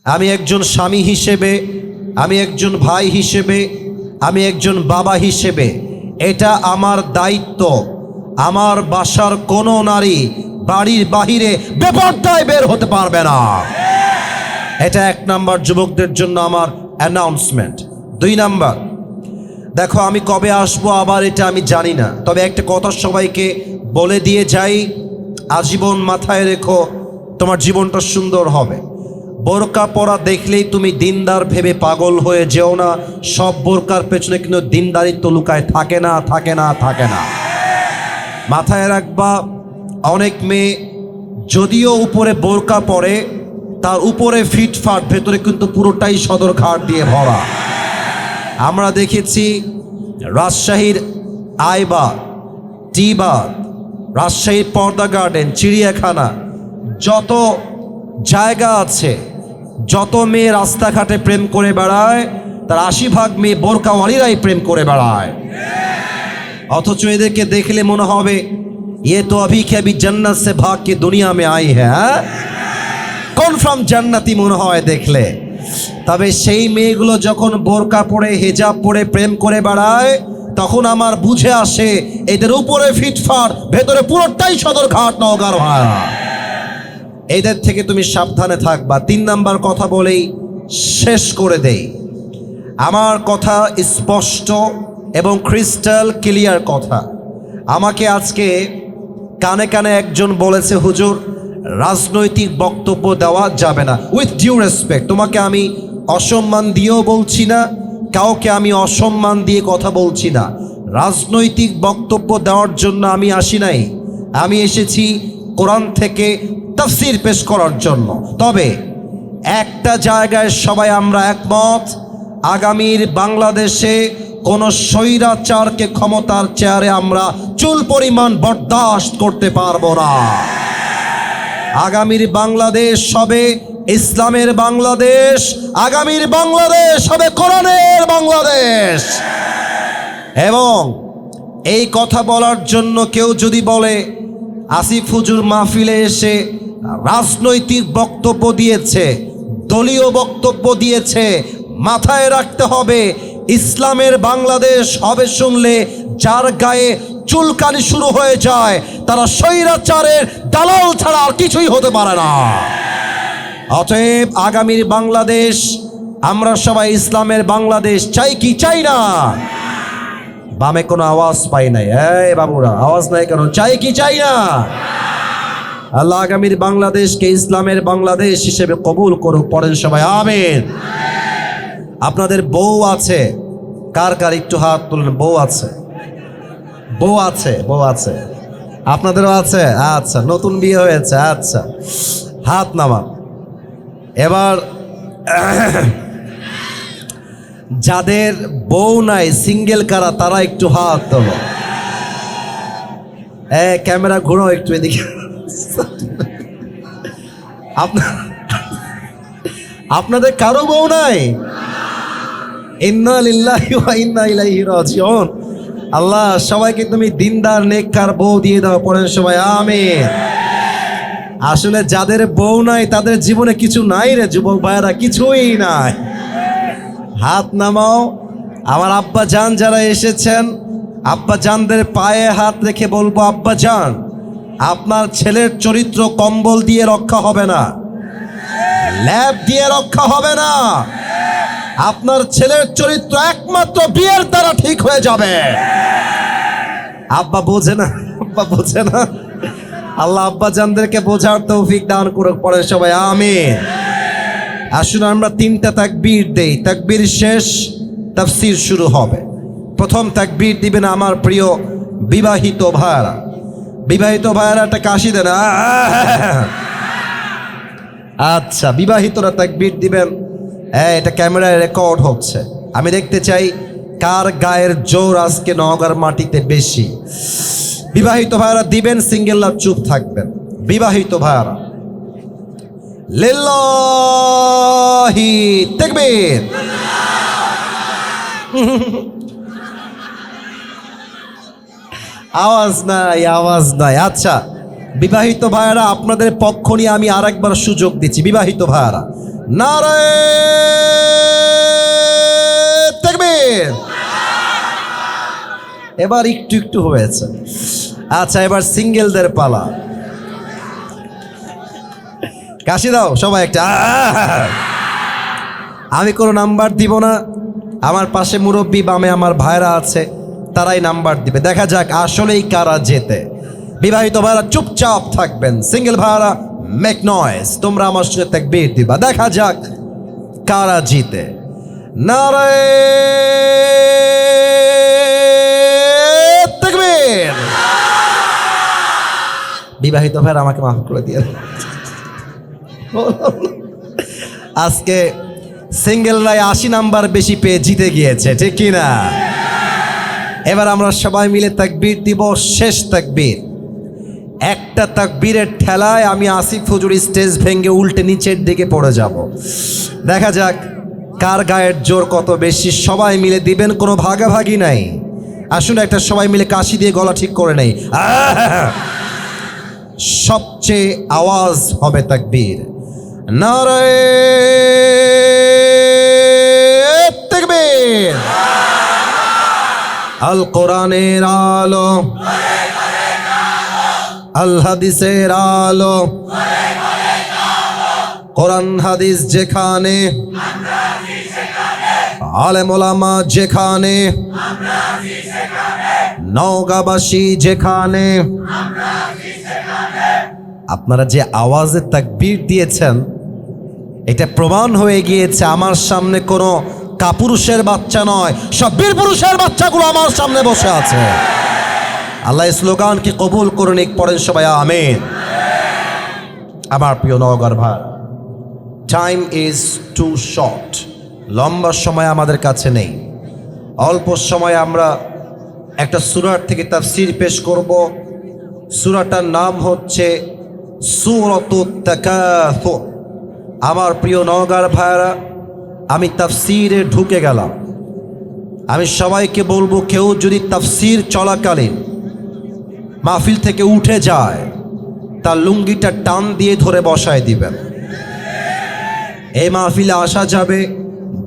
আমি একজন স্বামী হিসেবে, আমি একজন ভাই হিসেবে, আমি একজন বাবা হিসেবে এটা আমার দায়িত্ব। আমার বাসার কোনো নারী বাড়ির বাহিরে বেপরদায় বের হতে পারবে না। এটা 1 নাম্বার যুবকদের জন্য আমার অ্যানাউন্সমেন্ট। 2 নাম্বার, দেখো আমি কবে আসবো আবার এটা আমি জানি না, তবে একটা কথা সবাইকে বলে দিয়ে যাই, আজীবন মাথায় রেখো, তোমার জীবনটা সুন্দর হবে। বোরকা পরা দেখলেই তুমি দিনদার ভেবে পাগল হয়ে যেও না। সব বোরকার পেছনে কিন্তু দিনদারিত্ব লুকায় থাকে না, থাকে না, থাকে না। মাথায় রাখবা, অনেক মেয়ে যদিও উপরে বোরকা পরে, তার উপরে ফিটফাট, ভেতরে কিন্তু পুরোটাই সদরঘাট দিয়ে ভরা। আমরা দেখেছি রাজশাহীর আইবাগ, টিবাগ, রাজশাহীর পর্দা গার্ডেন, চিড়িয়াখানা, যত জায়গা আছে, যত মেয়ে রাস্তাঘাটে প্রেম করে বেড়ায়, তার 80% মেয়ে বোরকাওয়ালিরাই প্রেম করে বেড়ায়। অথচ এদেরকে দেখলে মনে হবে ये तो अभी के अभी जन्नत से भाग के दुनिया में आई है। কনফার্ম জান্নাতি মনে হয় দেখলে। তবে সেই মেয়েগুলো যখন বোরকা পরে, হিজাব পরে প্রেম করে বেড়ায়, তখন আমার বুঝে আসে এদের উপরে ফিটফাট, ভেতরে পুরোটাই সদরঘাট, নওগাঁর ভাড়া। এদের থেকে তুমি সাবধানে থাকবা। 3 নাম্বার কথা বলেই শেষ করে দেই। আমার কথা স্পষ্ট এবং ক্রিস্টাল ক্লিয়ার কথা। আমাকে আজকে কানে কানে একজন বলেছে, হুজুর রাজনৈতিক বক্তব্য দেওয়া যাবে না। উইথ ডিউ রেসপেক্ট, তোমাকে আমি অসম্মান দিয়েও বলছি না, কাউকে আমি অসম্মান দিয়ে কথা বলছি না। রাজনৈতিক বক্তব্য দেওয়ার জন্য আমি আসি নাই, আমি এসেছি কোরআন থেকে তাফসীর পেশ করার জন্য। তবে একটা জায়গায় সবাই আমরা একমত, আগামীর বাংলাদেশে কোন স্বৈরাচারকে ক্ষমতার চেয়ারে আমরা চুল পরিমাণ বরদাস্ত করতে পারবো না। আগামীর বাংলাদেশ হবে ইসলামের বাংলাদেশ, আগামীর বাংলাদেশ হবে কোরআনের বাংলাদেশ। এবং এই কথা বলার জন্য কেউ যদি বলে আসিফ হুজুর মাহফিলে এসে রাজনৈতিক বক্তব্য দিয়েছে, দলীয় বক্তব্য দিয়েছে, মাথায় রাখতে হবে ইসলামের বাংলাদেশ হবে শুনলে যার গায়ে চুলকানি শুরু হয়ে যায়, তারা স্বৈরাচারের দালাল ছাড়া আর কিছুই হতে পারে না। অতএব আগামীর বাংলাদেশ আমরা সবাই ইসলামের বাংলাদেশ চাই কি চাই না? বামে কোনো আওয়াজ পাই নাই, এই বাবুরা আওয়াজ নাই কেন? চাই কি চাই না? আল্লাহ আগামীর বাংলাদেশকে ইসলামের বাংলাদেশ হিসেবে কবুল করুক। পড়েন সবাই আমিন। আপনাদের বউ আছে? কার কার একটু হাত তুলেন। বউ আছে? বউ আছে? বউ আছে? আপনাদেরও আছে? আচ্ছা, নতুন বিয়ে হয়েছে? আচ্ছা, হাত নামান। এবার যাদের বউ নাই, সিঙ্গেল কারা, তারা একটু হাত তোলো। ক্যামেরা ঘুরো একটু এদিকে। আপনাদের কারো বউ নাই? ইন্না লিল্লাহি ওয়া ইন্না ইলাইহি রাজিউন। আল্লাহ সবাইকে তুমি দিনদার নেককার বউ দিয়ে দাও। পড়েন সবাই আমিন। আসলে যাদের বউ নাই তাদের জীবনে কিছু নাই রে যুবক ভাইরা, কিছুই নাই। হাত নামাও। আমার আব্বা জান যারা এসেছেন, আব্বা জানদের পায়ে হাত রেখে বলবো, আব্বা জান আপনার ছেলের চরিত্র কম্বল দিয়ে রক্ষা হবে না, ল্যাব দিয়ে রক্ষা হবে না। আপনার ছেলের চরিত্র একমাত্র বিয়ের দ্বারা ঠিক হয়ে যাবে। আব্বা বোঝে না, আব্বা বোঝে না। আল্লাহ আব্বা জানদেরকে বোঝার তৌফিক দান করুক। পড়ে সবাই আমিন। আসুন আমরা 3টা তাকবীর দেই, তাকবীর শেষ তাফসীর শুরু হবে। প্রথম তাকবীর দিবেন আমার প্রিয় বিবাহিত ভাইরা। বিবাহিত ভাইরা একটা কাশি দেন। আচ্ছা, বিবাহিতরা তাকবীর দিবেন। এটা ক্যামেরায় রেকর্ড হচ্ছে, আমি দেখতে চাই কার গায়ের জোর আজকে নওগাঁর মাটিতে বেশি। বিবাহিত ভাইরা দিবেন, সিঙ্গেলরা চুপ থাকবেন। বিবাহিত ভাইরা লিল্লাহি তাকবীর। আওয়াজ নাই, আওয়াজ নাই। আচ্ছা, বিবাহিত ভাইরা আপনাদের পক্ষ নিয়ে আমি আরেকবার সুযোগ দিচ্ছি। বিবাহিত ভাইরা নারায়ে তাকবীর। এবার একটু একটু হয়েছে। আচ্ছা, এবার সিঙ্গেলদের পালা। কাশি দাও সবাই একটা। আমি কোনো নাম্বার দিব না, আমার পাশে মুরব্বী, বামে আমার ভাইরা আছে, তারাই নাম্বার দিবে। দেখা যাক আসলেই কারা জেতে। বিবাহিত ভাইরা চুপচাপ থাকবেন, সিঙ্গেল ভাইরা মেক নয়েজ, তোমরা আমার সাথে তাকবীর দিবা। দেখা যাক কারা জিতে। নারায়ে তাকবীর। বিবাহিত ভাইরা আমাকে মাফ করে দিয়ে, আজকে সিঙ্গেলরাই 80 নাম্বার বেশি পেয়ে জিতে গিয়েছে, ঠিক কি না? এবার আমরা সবাই মিলে তাকবীর দিব, শেষ তাকবীর। একটা তাকবীরের ঠেলায় আমি আসিফ হুজুর স্টেজ ভেঙে উল্টে নিচের দিকে পড়ে যাব। দেখা যাক কার গায়ের জোর কত বেশি। সবাই মিলে দিবেন, কোনো ভাগাভাগি নাই। আসলে একটা সবাই মিলে কাশি দিয়ে গলা ঠিক করে নেই। সবচেয়ে আওয়াজ হবে তাকবীর। নারায়ে তাকবীর। আল কোরআনের আলো, আল হাদিসের আলো, কোরআন হাদিস যেখানে, আলেম ওলামা যেখানে, নওগাঁবাসী যেখানে। আপনারা যে আওয়াজে তাকবীর দিয়েছেন, এটা প্রমাণ হয়ে গিয়েছে আমার সামনে কোনো কাপুরুষের বাচ্চা নয়, সব বীর পুরুষের বাচ্চাগুলো আমার সামনে বসে আছে। আল্লাহ স্লোগানকে কবুল করে নিক, পড়েন সবাই আমিন। আমার প্রিয় নওগাঁর ভাই, টাইম ইজ টু শর্ট। লম্বা সময় আমাদের কাছে নেই। অল্প সময় আমরা একটা সূরার থেকে তাফসীর পেশ করব। সূরাটার নাম হচ্ছে সূরাতুত তাকাসুর। আমার প্রিয় নওগাঁর ভাইরা, আমি তাফসীরে ঢুকে গেলাম। আমি সবাইকে বলবো, কেউ যদি তাফসীর চলাকালীন মাহফিল থেকে উঠে যায়, তার লুঙ্গিটা টান দিয়ে ধরে বসায় দিবেন। এই মাহফিলে আসা যাবে,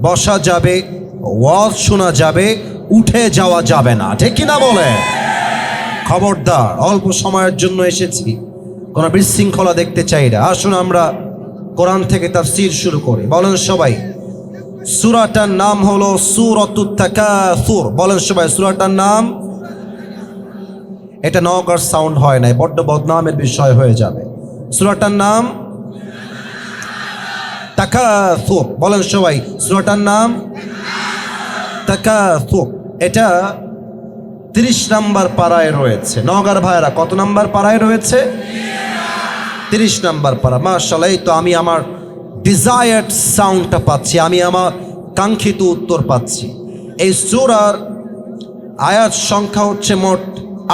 বসা যাবে, ওয়াজ শোনা যাবে, উঠে যাওয়া যাবে না, ঠিক কিনা বলে? খবরদার, অল্প সময়ের জন্য এসেছি, কোনো বিশৃঙ্খলা দেখতে চাই না। আসুন আমরা কোরআন থেকে তাফসীর শুরু করি। বলেন সবাই, সূরাটার নাম হলো সূরাতুত তাকাসুর। বলেন সবাই সূরাটার নাম। এটা নওগাঁর সাউন্ড হয় নাই, বড্ড বদনামের বিষয় হয়ে যাবে। সূরাটার নাম তাকাসুর। বলেন সবাই সূরাটার নাম তাকাসুর। এটা 30 নাম্বার পারায় রয়েছে। নওগাঁর ভাইরা কত নাম্বার পারায় রয়েছে? 30 নাম্বার পারা। মাশাআল্লাহ, এই তো আমি আমার ডিজায়ার্ড সাউন্ডটা পাচ্ছি, আমি আমার কাঙ্ক্ষিত উত্তর পাচ্ছি। এই সূরার আয়াত সংখ্যা হচ্ছে মোট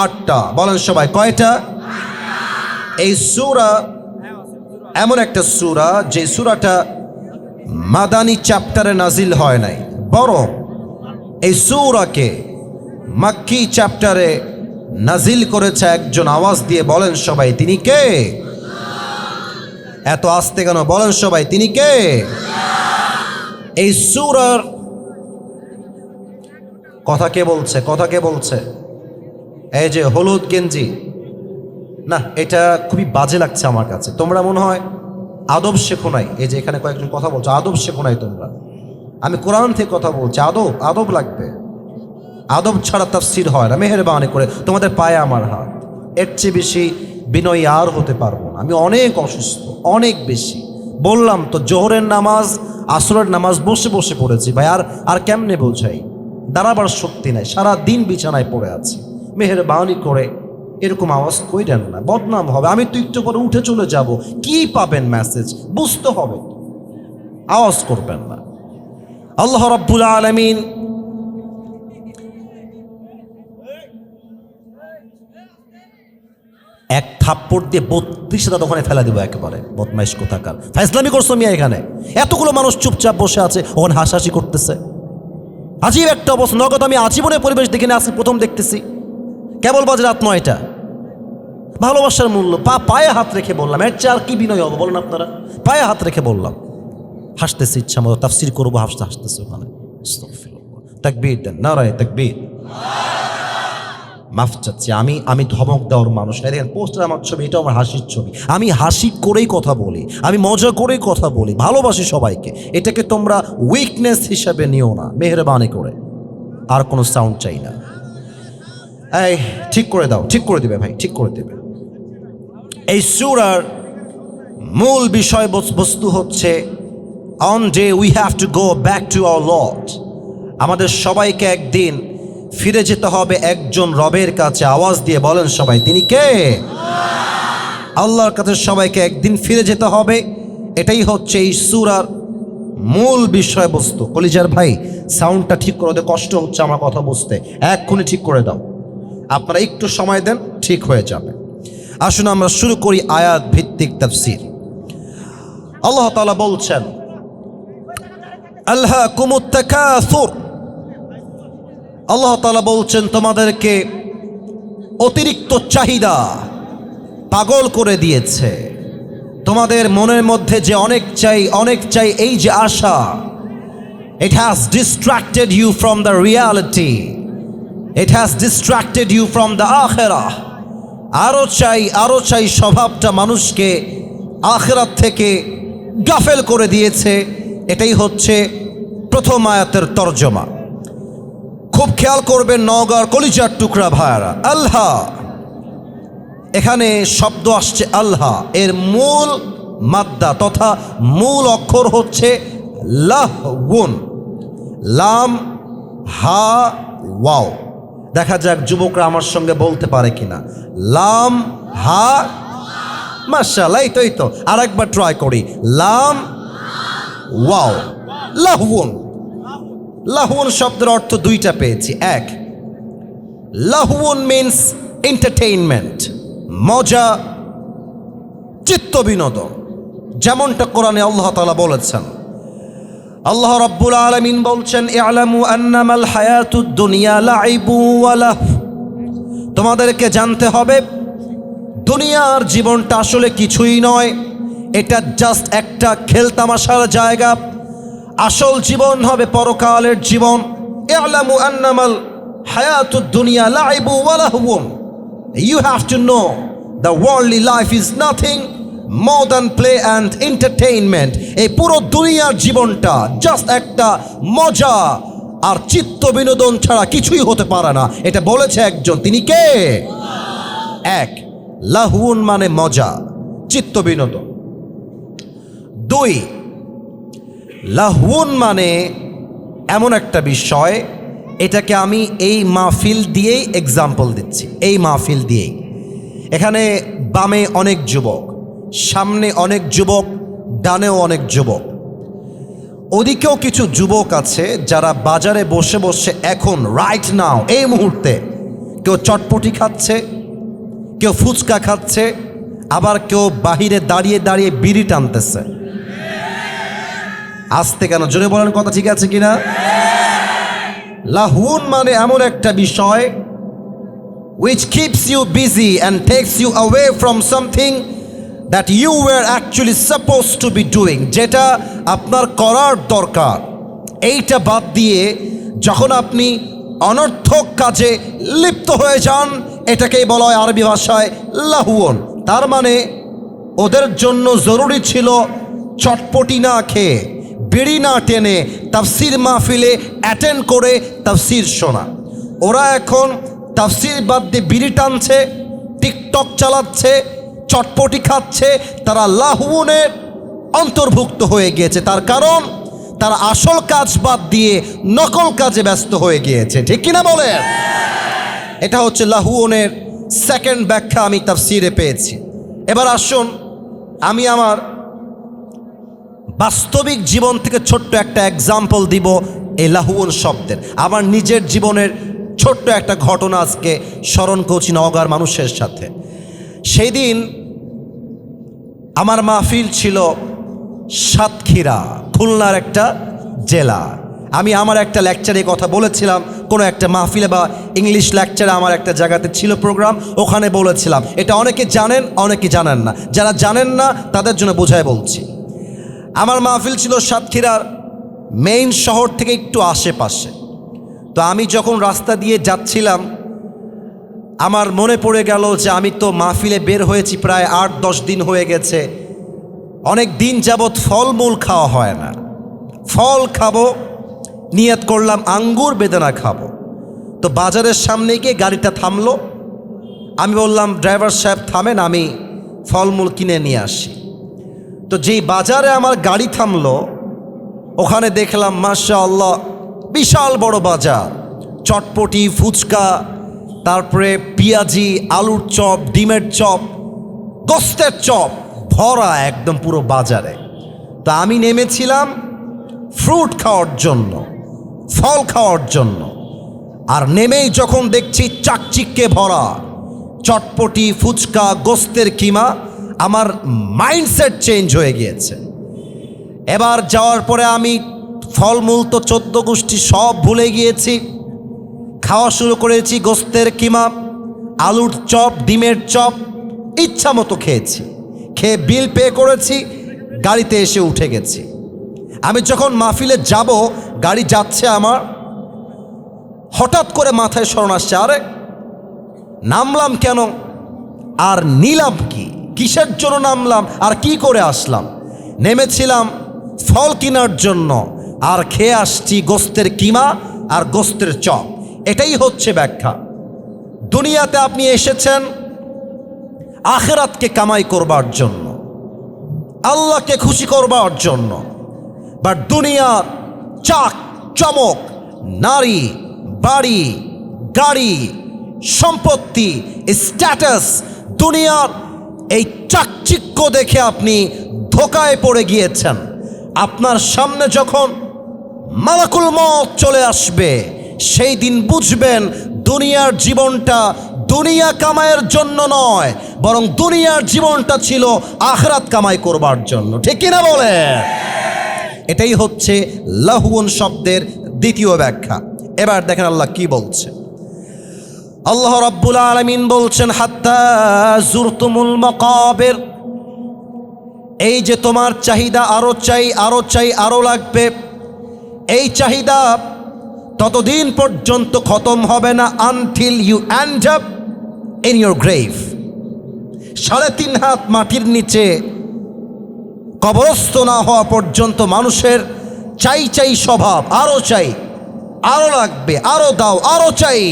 8টা। বলেন সবাই কয়টা? এই সূরা এমন একটা সূরা, যে সূরাটা মাদানী চ্যাপ্টারে নাজিল হয় নাই, বরং এই সূরাকে মাক্কি চ্যাপ্টারে নাজিল করেছে একজন। আওয়াজ দিয়ে বলেন সবাই, তিনি কে? এত আস্তে কেন? বলেন সবাই, তিনি কে? এই সূরার কথা কে বলছে? কথা কে বলছে? এই যে হলুদ গেঞ্জি, না এটা খুবই বাজে লাগছে আমার কাছে। তোমরা মনে হয় আদব শেখো নাই। এই যে এখানে কয়েকজন কথা বলছো, আদব শেখো নাই তোমরা। আমি কোরআন থেকে কথা বলছি, আদব আদব লাগবে। আদব ছাড়া তাফসীর হয় না। মেহেরবানি করে তোমাদের পায়ে আমার হাত। এর চেয়ে বেশি বিনয়ী আর হতে পারবো না। আমি অনেক অসুস্থ, অনেক বেশি। বললাম তো, জোহরের নামাজ, আসরের নামাজ বসে বসে পড়েছি ভাই। আর কেমনে বোঝাই? দাঁড়াবার শক্তি নাই, সারা দিন বিছানায় পড়ে আছি। মেহেরবানি করে এরকম আওয়াজ কইরেন না, বদনাম হবে। আমি তো একটু পরে উঠে চলে যাব, কি পাবেন মেসেজ বুঝতে হবে। আওয়াজ করবেন না। আল্লাহ রাব্বুল আলামিন এক থাপ্পড় দিয়ে 32টা দোকানে ফেলা দিব একেবারে। বদমাইশ কোথাকার, ফাইজলামি করছো মিয়া। এখানে এতগুলো মানুষ চুপচাপ বসে আছে, ওখানে হাসাহাসি করতেছে। আজীব একটা অবস্থা। নগদ আমি আজীবনের পরিবেশ দেখে না, আজকে প্রথম দেখতেছি। কেবল বাজে রাত 9টা। ভালোবাসার মূল্য পায়ে হাত রেখে বললাম। এর চেয়ে আর কি বিনয় হবে বলেন আপনারা? পায়ে হাত রেখে বললাম, হাসতেছে ইচ্ছা মতো, তাফসির করবো হাসতেছে ওখানে। তাকবীর দেন, নারায়ে তাকবীর। মাফ চাচ্ছি, আমি ধমক দেওয়ার মানুষ না। দেখেন পোস্টার আমার ছবি, এটা আমার হাসির ছবি। আমি হাসি করেই কথা বলি, আমি মজা করেই কথা বলি, ভালোবাসি সবাইকে। এটাকে তোমরা উইকনেস হিসাবে নিও না, মেহেরবানি করে। আর কোনো সাউন্ড চাই না। এই ঠিক করে দাও, ঠিক করে দিবে ভাই, ঠিক করে দেবে। এই সূরার মূল বিষয়বস্তু হচ্ছে on day we have to go back to our Lord. আমাদের সবাইকে একদিন ফিরে যেতে হবে একজন রবের কাছে। আওয়াজ দিয়ে বলেন সবাই, তিনি কে? আল্লাহর কাছে সবাইকে একদিন ফিরে যেতে হবে। এটাই হচ্ছে এই সূরার মূল বিষয়বস্তু। কলিজার ভাই সাউন্ডটা ঠিক করে দে, কষ্ট হচ্ছে আমার কথা বুঝতে, এক্ষুনি ঠিক করে দাও। আপনারা একটু সময় দেন, ঠিক হয়ে যাবে। আসুন আমরা শুরু করি আয়াত ভিত্তিক তাফসীর। আল্লাহ তাআলা বলছেন, আলহাকুমুত তাকাসুর। আল্লাহ তাআলা বলছেন তোমাদেরকে অতিরিক্ত চাহিদা পাগল করে দিয়েছে। তোমাদের মনের মধ্যে যে অনেক চাই, এই যে আশা, it has distracted you from the reality, it has distracted you from the akhirah। আরো চাই স্বভাবটা মানুষকে আখিরাত থেকে গাফেল করে দিয়েছে। এটাই হচ্ছে প্রথম আয়াতের তরজমা। খুব খেয়াল করবেন নওগাঁর কলিজার টুকরা ভাইয়ারা, আল্লাহ, এখানে শব্দ আসছে আল্লাহ, এর মূল মাদ্দা তথা মূল অক্ষর হচ্ছে লাহউন, লাম হা ওয়াও। দেখা যাক যুবকরা আমার সঙ্গে বলতে পারে কিনা। লাম হা, মাশাআল্লাহ, এই তো আরেকবার ট্রাই করি। লাম ওয়াও, লাহউন। লাহউন শব্দের অর্থ দুইটা পেয়েছি। এক, লাহউন মিন্স এন্টারটেইনমেন্ট, মজা, চিত্ত বিনোদন, যেমনটা কোরআনে আল্লাহ তাআলা বলেছেন। আল্লাহ রাব্বুল আলামিন বলছেন, ইআলামু আন্নামাল হায়াতুদ দুনিয়া লাইবু ওয়া লাহু। তোমাদেরকে জানতে হবে দুনিয়ার জীবনটা আসলে কিছুই নয়, এটা জাস্ট একটা খেলতামাশার জায়গা। আসল জীবন হবে পরকালের জীবন। ইআলামু আন্নামাল হায়াতুদ দুনিয়া লাইবু ওয়া লাহু। You have to know the worldly life is nothing more than play and entertainment। এই পুরো দুনিয়ার জীবনটা জাস্ট একটা মজা আর চিত্ত বিনোদন ছাড়া কিছুই হতে পারে না। এটা বলেছে একজন, তিনি কে? এক, লাহুন মানে মজা, চিত্ত বিনোদন। দুই, লাহুন মানে এমন একটা বিষয়, এটাকে আমি এই মাহফিল দিয়েই এক্সাম্পল দিচ্ছি। এই মাহফিল দিয়েই, এখানে বামে অনেক যুবক, সামনে অনেক যুবক, ডানেও অনেক যুবক, ওদিকেও কিছু যুবক আছে যারা বাজারে বসে বসে এখন রাইট নাও এই মুহূর্তে কেউ চটপটি খাচ্ছে, কেউ ফুচকা খাচ্ছে, আবার কেউ বাহিরে দাঁড়িয়ে দাঁড়িয়ে বিড়ি টানতেছে। আসতে কেন, জোরে বলেন, কথা ঠিক আছে কিনা? লাহুন মানে এমন একটা বিষয় which keeps you busy and takes you away from something that you were actually supposed to be doing, যেটা আপনার করার দরকার। এইটা বাদ দিয়ে যখন আপনি অনর্থক কাজে লিপ্ত হয়ে যান, এটাকেই বলা হয় আরবি ভাষায় লাহুন। তার মানে ওদের জন্য জরুরি ছিল চটপটি না খেয়ে, বিড়ি না টেনে তাফসির মাহফিলে অ্যাটেন্ড করে তাফসির শোনা। ওরা এখন তাফসির বাদ দিয়ে বিড়ি টানছে, টিকটক চালাচ্ছে, চটপটি খাচ্ছে। তারা লাহুনের অন্তর্ভুক্ত হয়ে গিয়েছে। তার কারণ তারা আসল কাজ বাদ দিয়ে নকল কাজে ব্যস্ত হয়ে গিয়েছে। ঠিক কিনা বলেন? এটা হচ্ছে লাহুনের সেকেন্ড ব্যাখ্যা আমি তাফসিরে পেয়েছি। এবার আসুন আমি আমার বাস্তবিক জীবন থেকে ছোট্ট একটা এক্সাম্পল দিব এই লাহুন শব্দের। আমার নিজের জীবনের ছোট্ট একটা ঘটনা আজকে স্মরণ করছি নওগাঁর মানুষের সাথে। সেই দিন আমার মাহফিল ছিল সাতক্ষীরা, খুলনার একটা জেলা। আমি আমার একটা লেকচারে কথা বলেছিলাম, কোনো একটা মাহফিলে বা ইংলিশ লেকচারে আমার একটা জায়গাতে ছিল প্রোগ্রাম, ওখানে বলেছিলাম। এটা অনেকে জানেন, অনেকে জানেন না। যারা জানেন না তাদের জন্য বোঝায় বলছি। আমার মাহফিল ছিল সাতক্ষীরার মেইন শহর থেকে একটু আশেপাশে। তো আমি যখন রাস্তা দিয়ে যাচ্ছিলাম আমার মনে পড়ে গেল যে আমি তো মাহফিলে বের হয়েছি প্রায় 8-10 দিন হয়ে গেছে, অনেক দিন যাবৎ ফলমূল খাওয়া হয় না। ফল খাবো, নিয়ত করলাম আঙ্গুর বেদানা খাবো। তো বাজারের সামনে গিয়ে গাড়িটা থামলো। আমি বললাম, ড্রাইভার সাহেব থামেন, আমি ফলমূল কিনে নিয়ে আসি। তো যেই বাজারে আমার গাড়ি থামলো ওখানে দেখলাম মাশাআল্লাহ বিশাল বড় বাজার, চটপটি, ফুচকা, তারপরে পেঁয়াজি, আলুর চপ, ডিমের চপ, গোস্তের চপ ভরা একদম পুরো বাজারে। তা আমি নেমেছিলাম ফ্রুট খাওয়ার জন্য, ফল খাওয়ার জন্য। আর নেমেই যখন দেখছি চাকচিক্যে ভরা চটপটি, ফুচকা, গোস্তের কিমা, আমার মাইন্ডসেট চেঞ্জ হয়ে গিয়েছে। এবার যাওয়ার পরে আমি ফলমূল তো 14 গোষ্ঠী সব ভুলে গিয়েছি। খাওয়া শুরু করেছি গোস্তের কিমা, আলুর চপ, ডিমের চপ, ইচ্ছা মতো খেয়েছি। খেয়ে বিল পে করেছি, গাড়িতে এসে উঠে গেছি। আমি যখন মাহফিলে যাব, গাড়ি যাচ্ছে আমার, হঠাৎ করে মাথায় স্মরণ আসছে, আরে নামলাম কেন আর নিলাম কি, কিসের জন্য নামলাম আর কি করে আসলাম। নেমেছিলাম ফল কেনার জন্য আর খেয়ে আসছি গোস্তের কিমা আর গোস্তের চপ। এটাই হচ্ছে ব্যাখ্যা। দুনিয়াতে আপনি এসেছেন আখিরাতকে কামাই করবার জন্য, আল্লাহকে খুশি করবার জন্য। বাট দুনিয়ার চাক চমক, নারী, বাড়ি, গাড়ি, সম্পত্তি, স্ট্যাটাস, দুনিয়ার এই চাকচিক্য দেখে আপনি ধোকায় পড়ে গিয়েছেন। আপনার সামনে যখন মালাকুল মউত চলে আসবে সেই দিন বুঝবেন দুনিয়ার জীবনটা দুনিয়া কামাইয়ের জন্য নয়, বরং দুনিয়ার জীবনটা ছিল আখিরাত কামাই করবার জন্য। ঠিক কিনা বলে? এটাই হচ্ছে লাহুন শব্দের দ্বিতীয় ব্যাখ্যা। এবার দেখেন আল্লাহ কি বলছে। আল্লাহ রাব্বুল আলামিন বলছেন, হাত্তা জুরতুমুল মাকাবির, এই যে তোমার চাহিদা আরো চাই, আরো চাই, আরো লাগবে, এই চাহিদা ততদিন পর্যন্ত খতম হবে না until you end up in your grave. 3.5 হাত মাটির নিচে কবরস্থ না হওয়া পর্যন্ত মানুষের চাই চাই স্বভাব, আরো চাই, আরো লাগবে, আরো দাও, আরো চাই।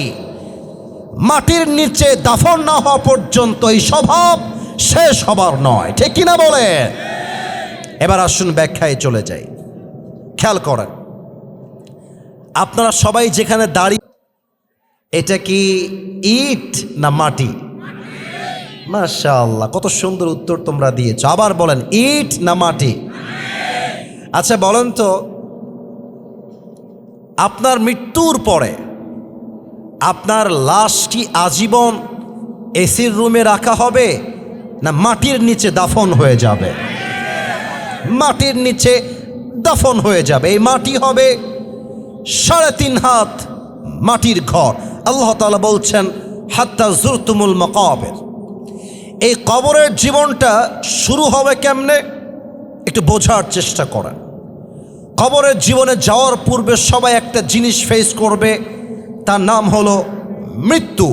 মাটির নিচে দাফন না হওয়া পর্যন্ত এই স্বভাব শেষ হবার নয়। ঠিক কিনা বলে? এবার আসুন ব্যাখ্যায় চলে যাই। খেয়াল করেন, আপনারা সবাই যেখানে দাঁড়িয়ে, এটা কি ইট না মাটি? মাশাআল্লাহ, কত সুন্দর উত্তর তোমরা দিয়েছো। আবার বলেন, ইট না মাটি? আচ্ছা বলেন তো, আপনার মৃত্যুর পরে আপনার লাশ কি আজীবন এসির রুমে রাখা হবে না মাটির নিচে দাফন হয়ে যাবে? মাটির নিচে দাফন হয়ে যাবে। এই মাটি হবে 3.5 হাত মাটির ঘর। আল্লাহ তাআলা বলছেন, হাত্তা জুরতুমুল মাকাবির। এই কবরের জীবনটা শুরু হবে কেমনে একটু বোঝার চেষ্টা করেন। কবরের জীবনে যাওয়ার পূর্বে সবাই একটা জিনিস ফেস করবে, তার নাম হলো মৃত্যু।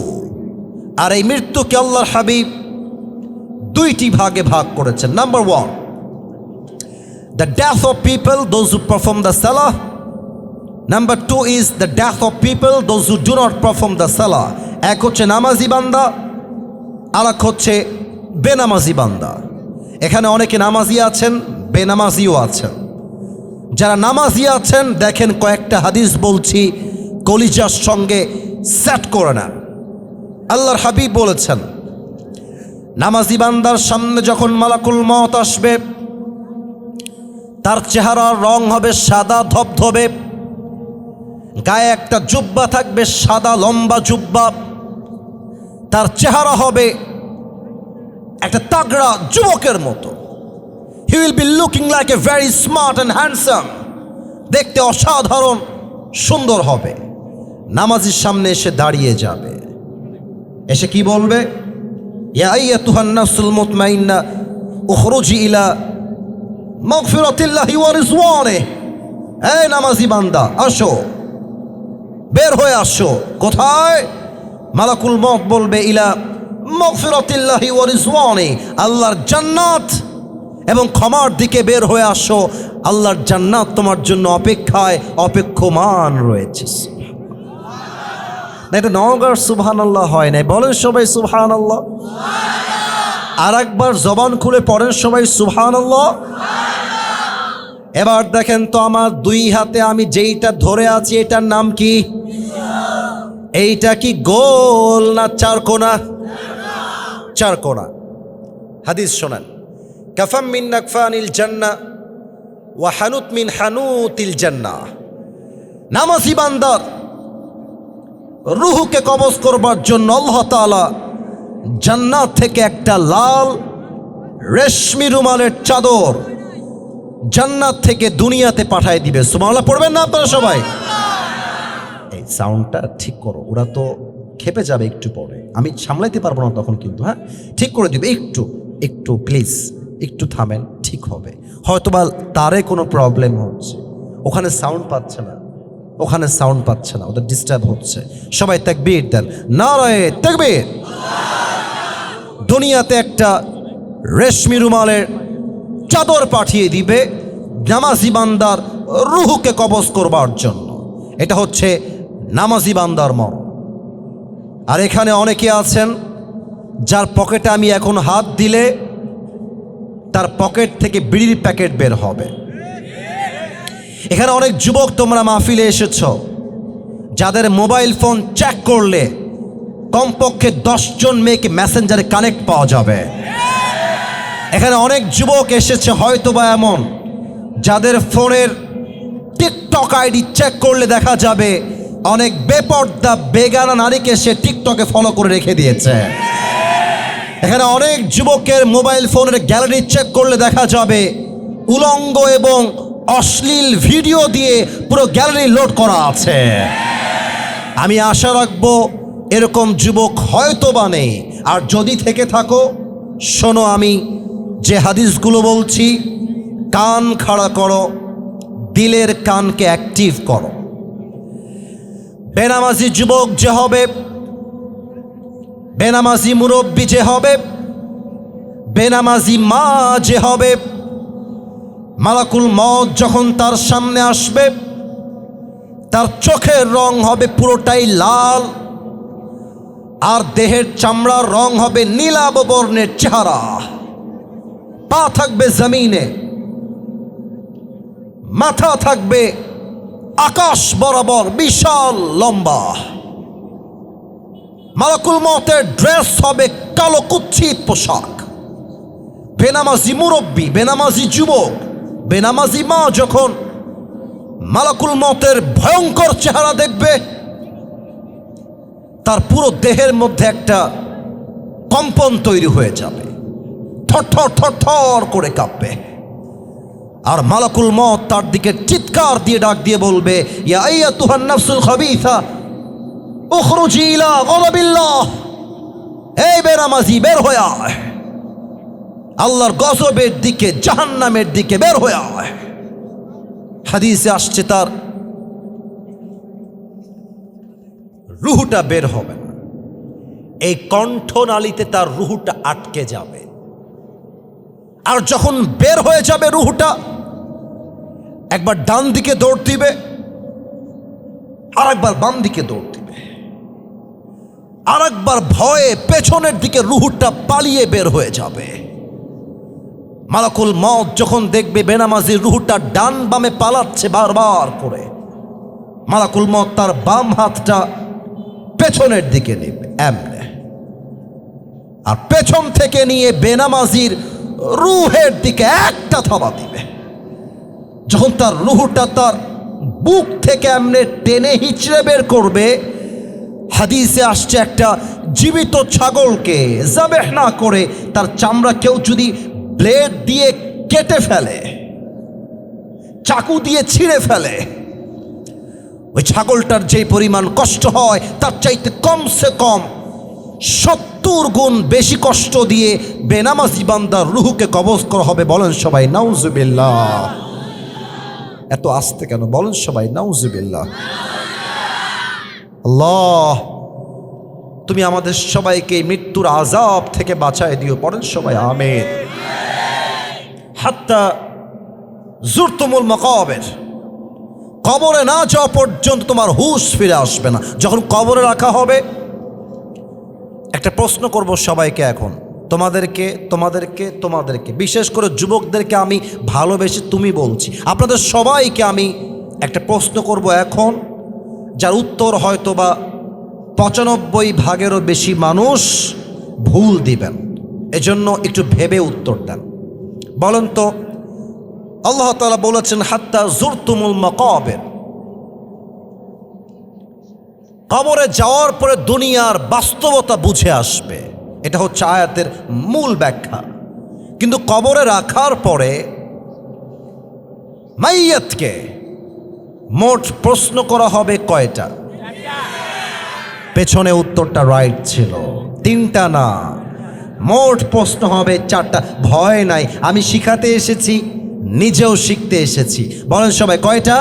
আর এই মৃত্যুকে আল্লাহর হাবিব 2টি ভাগে ভাগ করেছেন। Number 1, the death of people, those who perform the salah. Number 2 is the death of people, those who do not perform the salah. এক হচ্ছে নামাজি বান্দা, আর এক হচ্ছে বেনামাজি বান্দা। এখানে অনেকে নামাজি আছেন, বেনামাজিও আছেন। যারা নামাজি আছেন দেখেন, কয়েকটা হাদিস বলছি, কলিজার সঙ্গে সেট করে নেন। আল্লাহর হাবিব বলেছেন, নামাজি বান্দার সামনে যখন মালাকুল মউত আসবে, তার চেহারার রং হবে সাদা ধবধবে, গায়ে একটা জুব্বা থাকবে, সাদা লম্বা জুব্বা। তার চেহারা হবে একটা তাগড়া যুবকের মতো। He will be looking like a very smart and handsome. দেখতে অসাধারণ সুন্দর হবে। নামাজির সামনে এসে দাঁড়িয়ে যাবে, এসে কি বলবে? ইয়া আইয়াতুহান নাফসুল মুতমাইন্না উখরুজি ইলা মাগফিরাতিল্লাহি ওয়া রিজওয়ানে। এই নামাজি বান্দা, আসো, বের হয়ে আসো। কোথায়? মালাকুল মউত বলবে ইলা মাগফিরাতিল্লাহি ওয়া রিজওয়ানে, আল্লাহর জান্নাত এবং ক্ষমার দিকে বের হয়ে আসো। আল্লাহর জান্নাত তোমার জন্য অপেক্ষায় অপেক্ষমান রয়েছে। এটা নওগাঁর সুবহানাল্লাহ হয় নাই, বলেন সবাই সুবহানাল্লাহ। আর একবার জবান খুলে পড়েন সবাই সুবহানাল্লাহ। এবার দেখেন তো, আমার দুই হাতে আমি যেইটা ধরে আছি এটার নাম কি? এইটা কি গোল না চার কোনা? চার কোনা। হাদিস শোনেন, কাফাম মিন নাকফানিল জান্নাহ ওয়া হানুত মিন হানুতিল জান্নাহ। নামাজি বান্দার রুহুকে কবজ করবার জন্য আল্লাহ তাআলা জান্নাত থেকে একটা লাল রেশমি রুমালের চাদর জান্নাত থেকে দুনিয়াতে পাঠায় দিবে। সুবহানাল্লাহ পড়বেন না আপনারা সবাই? এই সাউন্ডটা ঠিক করো, ওরা তো খেপে যাবে একটু পরে, আমি সামলাইতে পারবো না তখন কিন্তু। হ্যাঁ, ঠিক করে দিবে। একটু একটু প্লিজ একটু থামেন, ঠিক হবে। হয়তোবা তারে কোনো প্রবলেম হচ্ছে, ওখানে সাউন্ড পাচ্ছে না, ওখানে সাউন্ড পাচ্ছে না, ওদের ডিস্টার্ব হচ্ছে। সবাই তাকবীর দেন, নারায়ে তাকবীর। দুনিয়াতে একটা রেশমি রুমালের চাদর পাঠিয়ে দিবে নামাজি বান্দার রুহুকে কবজ করবার জন্য। এটা হচ্ছে নামাজি বান্দার মরণ। আর এখানে অনেকে আছেন যার পকেটে আমি এখন হাত দিলে তার পকেট থেকে বিড়ির প্যাকেট বের হবে। এখানে অনেক যুবক তোমরা মাহফিলে এসেছ, যাদের মোবাইল ফোন চেক করলে কমপক্ষে 10 জন মেয়েকে মেসেঞ্জারে কানেক্ট পাওয়া যাবে। এখানে অনেক যুবক এসেছে হয়তোবা এমন, যাদের ফোনের টিকটক আইডি চেক করলে দেখা যাবে অনেক বেপর্দা বেগানা নারীকে সে টিকটকে ফলো করে রেখে দিয়েছে। এখানে অনেক যুবকের মোবাইল ফোনের গ্যালারি চেক করলে দেখা যাবে উলঙ্গ এবং অশ্লীল ভিডিও দিয়ে পুরো গ্যালারি লোড করা আছে। আমি আশা রাখবো এরকম যুবক হয়তোবা নেই, আর যদি থেকে থাকো শোনো, আমি যে হাদিসগুলো বলছি কান খাড়া করো, দিলের কানকে অ্যাক্টিভ করো। বেনামাজি যুবক যে হবে, বেনামাজি মুরব্বী যে হবে, বেনামাজি মা যে হবে, মালাকুল মউত যখন তার সামনে আসবে তার চোখের রং হবে পুরোটাই লাল, আর দেহের চামড়ার রং হবে নীলাভ বর্ণের চেহারা। পা থাকবে জমিনে, মাথা থাকবে আকাশ বরাবর বিশাল লম্বা। মালাকুল মউতের ড্রেস হবে কালো কুৎসিত পোশাক। বেনামাজি মুরব্বী, বেনামাজি যুবক, বেনামাজি মা যখন মালাকুল মউতের ভয়ঙ্কর চেহারা দেখবে, তার পুরো দেহের মধ্যে একটা কম্পন তৈরি হয়ে যাবে, থরথর থরথর করে কাঁপবে। আর মালাকুল মউত তার দিকে চিৎকার দিয়ে ডাক দিয়ে বলবে, ইয়া আইয়াতুহান নাফসুল খাবিসা উখরুজি ইলা গযাবিল্লাহ। এই বেনামাজি বের হয়ে আয়, আল্লাহর গজবের দিকে, জাহান্নামের দিকে বের হয়ে আয়। হাদিসে আসছে তার রুহুটা বের হবে না, এই কণ্ঠনালীতে তার রুহুটা আটকে যাবে। আর যখন বের হয়ে যাবে রুহুটা, একবার ডান দিকে দৌড় দিবে, আর একবার বাম দিকে দৌড় দিবে, আর একবার ভয়ে পেছনের দিকে রুহুটা পালিয়ে বের হয়ে যাবে। মালাকুল মউত যখন দেখবে বেনামাজির রুহুটা ডান বামে পালাচ্ছে বারবার করে, মালাকুল মউত তার বাম হাতটা পেছনের দিকে নেবে এমনে, আর পেছন থেকে নিয়ে বেনামাজির রুহের দিকে একটা থাবা দিবে। যখন তার রুহুটা তার বুক থেকে এমনে টেনে হিচড়ে বের করবে, হাদিসে আসছে একটা জীবিত ছাগলকে যাবেহ না করে তার চামড়া কেউ যদি ব্লেড দিয়ে কেটে ফেলে, চাকু দিয়ে ছিঁড়ে ফেলে, ওই ছাগলটার যে পরিমাণ কষ্ট হয় তার চাইতে কমসে কম 70 70 গুণ বেশি কষ্ট দিয়ে বেনামাজি বান্দার রুহুকে কবজ করা হবে। বলেন সবাই নাউজুবিল্লাহ। এত আস্তে কেন? বলেন সবাই নাউজুবিল্লাহ। আল্লাহ, তুমি আমাদের সবাইকে মৃত্যুর আযাব থেকে বাঁচায় দিও। পড়েন সবাই আমিন। হাত্তা জুরতুমুল মাকাবির, কবরে না যাওয়া পর্যন্ত তোমার হুঁশ ফিরে আসবে না। যখন কবরে রাখা হবে, একটা প্রশ্ন করব সবাইকে এখন, তোমাদেরকে বিশেষ করে যুবকদেরকে আমি ভালোবেসে তুমি বলছি, আপনাদের সবাইকে আমি একটা প্রশ্ন করব এখন, যার উত্তর হয়তো বা 95% বেশি মানুষ ভুল দিবেন। এজন্য একটু ভেবে উত্তর দেন। বলেন তো, আল্লাহ তাআলা বলেছেন হাত্তা জুরতুমুল মাকাবির, কবরে যাওয়ার পরে দুনিয়ার বাস্তবতা বুঝে আসবে। এটা হচ্ছে আয়াতের মূল ব্যাখ্যা। কিন্তু কবরে রাখার পরে মাইয়াতকে মোট প্রশ্ন করা হবে কয়টা? পেছনে উত্তরটা রাইট ছিল, 3টা না, মোট প্রশ্ন হবে 4টা। ভয় নাই, আমি শিখাতে এসেছি, নিজেও শিখতে এসেছি। বলেন সবাই কয়টা?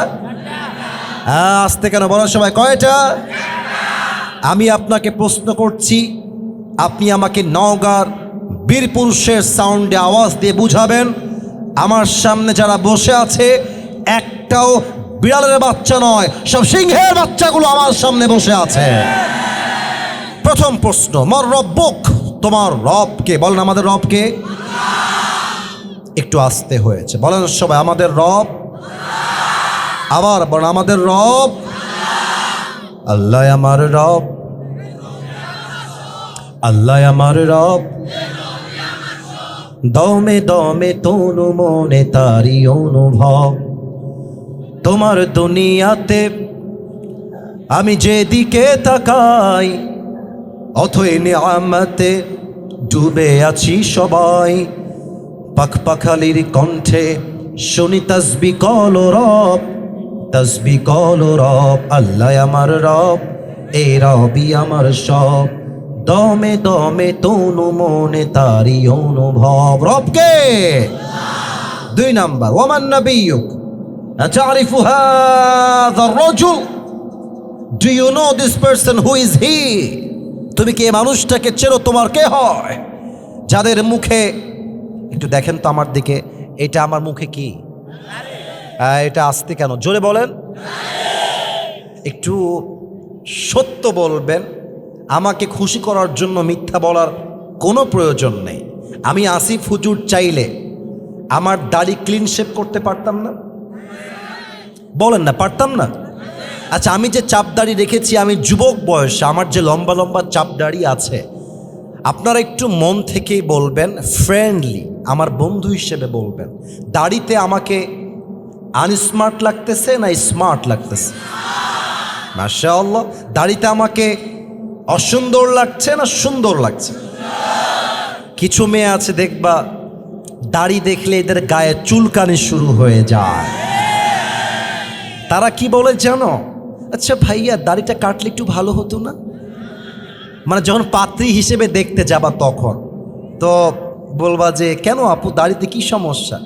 আসতে কেন? বলেন সবাই কয়টা? আমি আপনাকে প্রশ্ন করছি, আপনি আমাকে নওগাঁর বীরপুরুষের সাউন্ডে আওয়াজ দিয়ে বুঝাবেন। আমার সামনে যারা বসে আছে একটাও বিড়ালের বাচ্চা নয়, সব সিংহের বাচ্চাগুলো আমার সামনে বসে আছে। প্রথম প্রশ্ন, মর রব্বুক, তোমার রবকে? বলেন আমাদের রবকে। একটু আসতে হয়েছে, বলেন সবাই আমাদের রব। আবার বলেন আমাদের রব। আল্লাহ আমার রব, আল্লাহ আমার রব, দমে দমে তনু মনে তারি অনুভব। তোমার দুনিয়াতে আমি যেদিকে তাকাই, অথই নিয়ামতে ডুবে আছি সবাই। পাখপাখালির কণ্ঠে শুনি তাসবিহ কল রব, তাসবিহ কল রব। আল্লাহ আমার রব, এই রবই আমার সব, দমে দমে তনু মনে তারি অনুভব। রবকে। 2 নাম্বার, ওয়ামান নাবিয়্যুক আতারিফু হাযা আর-রাজুল, do you know this person, who is he? তুমি কি এই মানুষটাকে চেনো? তোমার কে হয়? যাদের মুখে, একটু দেখেন তো আমার দিকে, এটা আমার মুখে কি? এটা আসতে কেন? জোরে বলেন। একটু সত্য বলবেন, আমাকে খুশি করার জন্য মিথ্যা বলার কোনো প্রয়োজন নেই। আমি আসিফ হুজুর চাইলে আমার দাড়ি ক্লিন শেভ করতে পারতাম না? বলেন না, পারতাম না? আচ্ছা, আমি যে চাপ দাড়ি রেখেছি, আমি যুবক বয়সে আমার যে লম্বা লম্বা চাপ দাড়ি আছে, আপনারা একটু মন থেকেই বলবেন, ফ্রেন্ডলি আমার বন্ধু হিসেবে বলবেন, দাড়িতে আমাকে আনস্মার্ট লাগতেছে না স্মার্ট লাগতেছে? মাশাআল্লাহ। দাড়িতে আমাকে অসুন্দর লাগছে না সুন্দর লাগছে? কিছু মেয়ে আছে দেখবা, দাড়ি দেখলে এদের গায়ে চুলকানি শুরু হয়ে যায়। তারা কি বলে জানো? আচ্ছা ভাইয়া, দাড়িটা কাটলে একটু ভালো হতো না? মানে যখন পাত্রী হিসেবে দেখতে যাবা তখন তো বলবা যে কেন আপু, দাড়িতে কি সমস্যা?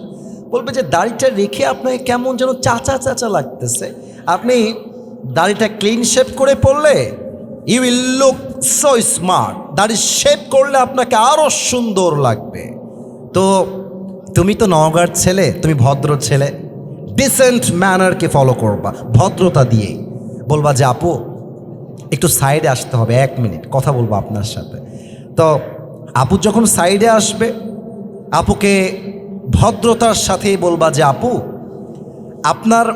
বলবে যে দাড়িটা রেখে আপনাকে কেমন যেন চাচা চাচা লাগতেছে, আপনি দাড়িটা ক্লিন শেভ করে পড়লে you will look so smart, দাড়ি শেভ করলে আপনাকে আরও সুন্দর লাগবে। তো তুমি তো নওগাঁর ছেলে, তুমি ভদ্র ছেলে, ডিসেন্ট ম্যানারকে ফলো করবা, ভদ্রতা দিয়ে বলবা যে আপু একটু সাইডে আসতে হবে, 1 মিনিট কথা বলবো আপনার সাথে। তো আপু যখন সাইডে আসবে, আপুকে ভদ্রতার সাথেই বলবা যে আপু আপনার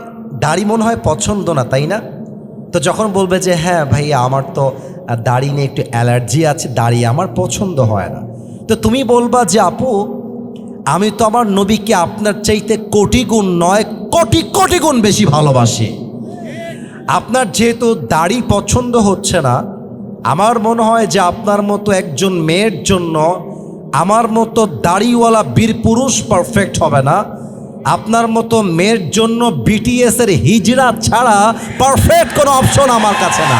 দাড়ি মনে হয় পছন্দ না, তাই না? তো যখন বলবে যে হ্যাঁ ভাইয়া আমার তো দাড়ি নিয়ে একটু অ্যালার্জি আছে, দাড়ি আমার পছন্দ হয় না, তো তুমি বলবা যে আপু আমি তো আমার নবীকে আপনার চাইতে কোটি গুণ নয়, কোটি কোটি গুণ বেশি ভালোবাসি। আপনার যেহেতু দাড়ি পছন্দ হচ্ছে না, আমার মনে হয় যে আপনার মতো একজন মেয়ের জন্য আমার মতো দাড়িওয়ালা বীর পুরুষ পারফেক্ট হবে না, আপনার মতো মেয়ের জন্য বিটিএস এর হিজড়া ছাড়া পারফেক্ট কোনো অপশন আমার কাছে না।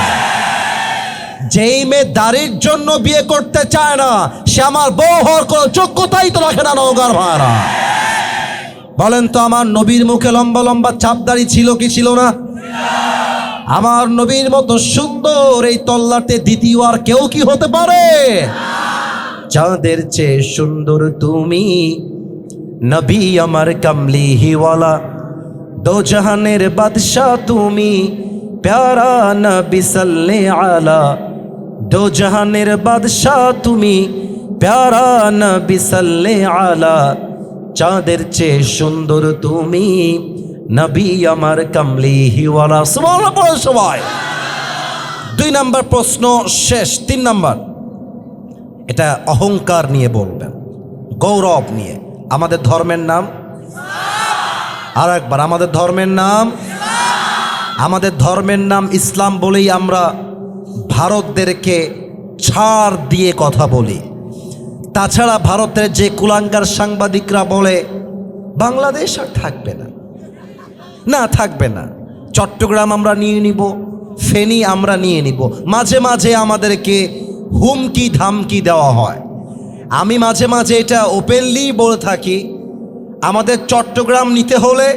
যেই মেয়ে দাড়ির জন্য বিয়ে করতে চায় না, সে আমার বউ হওয়ার কোনো যোগ্যতাই তো রাখে না। নওগাঁর ভাইরা বলেন তো, আমার নবীর মুখে লম্বা লম্বা চাপ দাড়ি ছিল কি ছিল না? আমার নবীর মতো সুন্দর এই তল্লাটে দ্বিতীয় আর কেউ কি হতে পারে? চাঁদের চেয়ে সুন্দর তুমি, নবী আমার কামলি হিওয়ালা, দো জাহানের বাদশাহ তুমি, প্যারা নবী সাল্লে আলা, দো জাহানের বাদশাহ তুমি, প্যারা নবী সাল্লে আলা, চাঁদের চেয়ে সুন্দর তুমি, নবী আমার কামলি হিওয়ালা। সুবহানাল্লাহ বলো সবাই। 2 নাম্বার প্রশ্ন শেষ। 3 নাম্বার, এটা অহংকার নিয়ে বলবেন, গৌরব নিয়ে। আমাদের ধর্মের নাম আর একবার, আমাদের ধর্মের নাম, আমাদের ধর্মের নাম ইসলাম বলেই আমরা ভারতদেরকে ছাড় দিয়ে কথা বলি। তাছাড়া ভারতের যে কুলাঙ্গার সাংবাদিকরা বলে বাংলাদেশ আর থাকবে না, না থাকবে না, চট্টগ্রাম আমরা নিয়ে নিব, ফেনী আমরা নিয়ে নিব। মাঝে মাঝে আমাদেরকে হুমকি ধামকি দেওয়া হয়। আমি মাঝে মাঝে এটা ওপেনলি বলে থাকি, আমাদের চট্টগ্রাম নিতে হলে,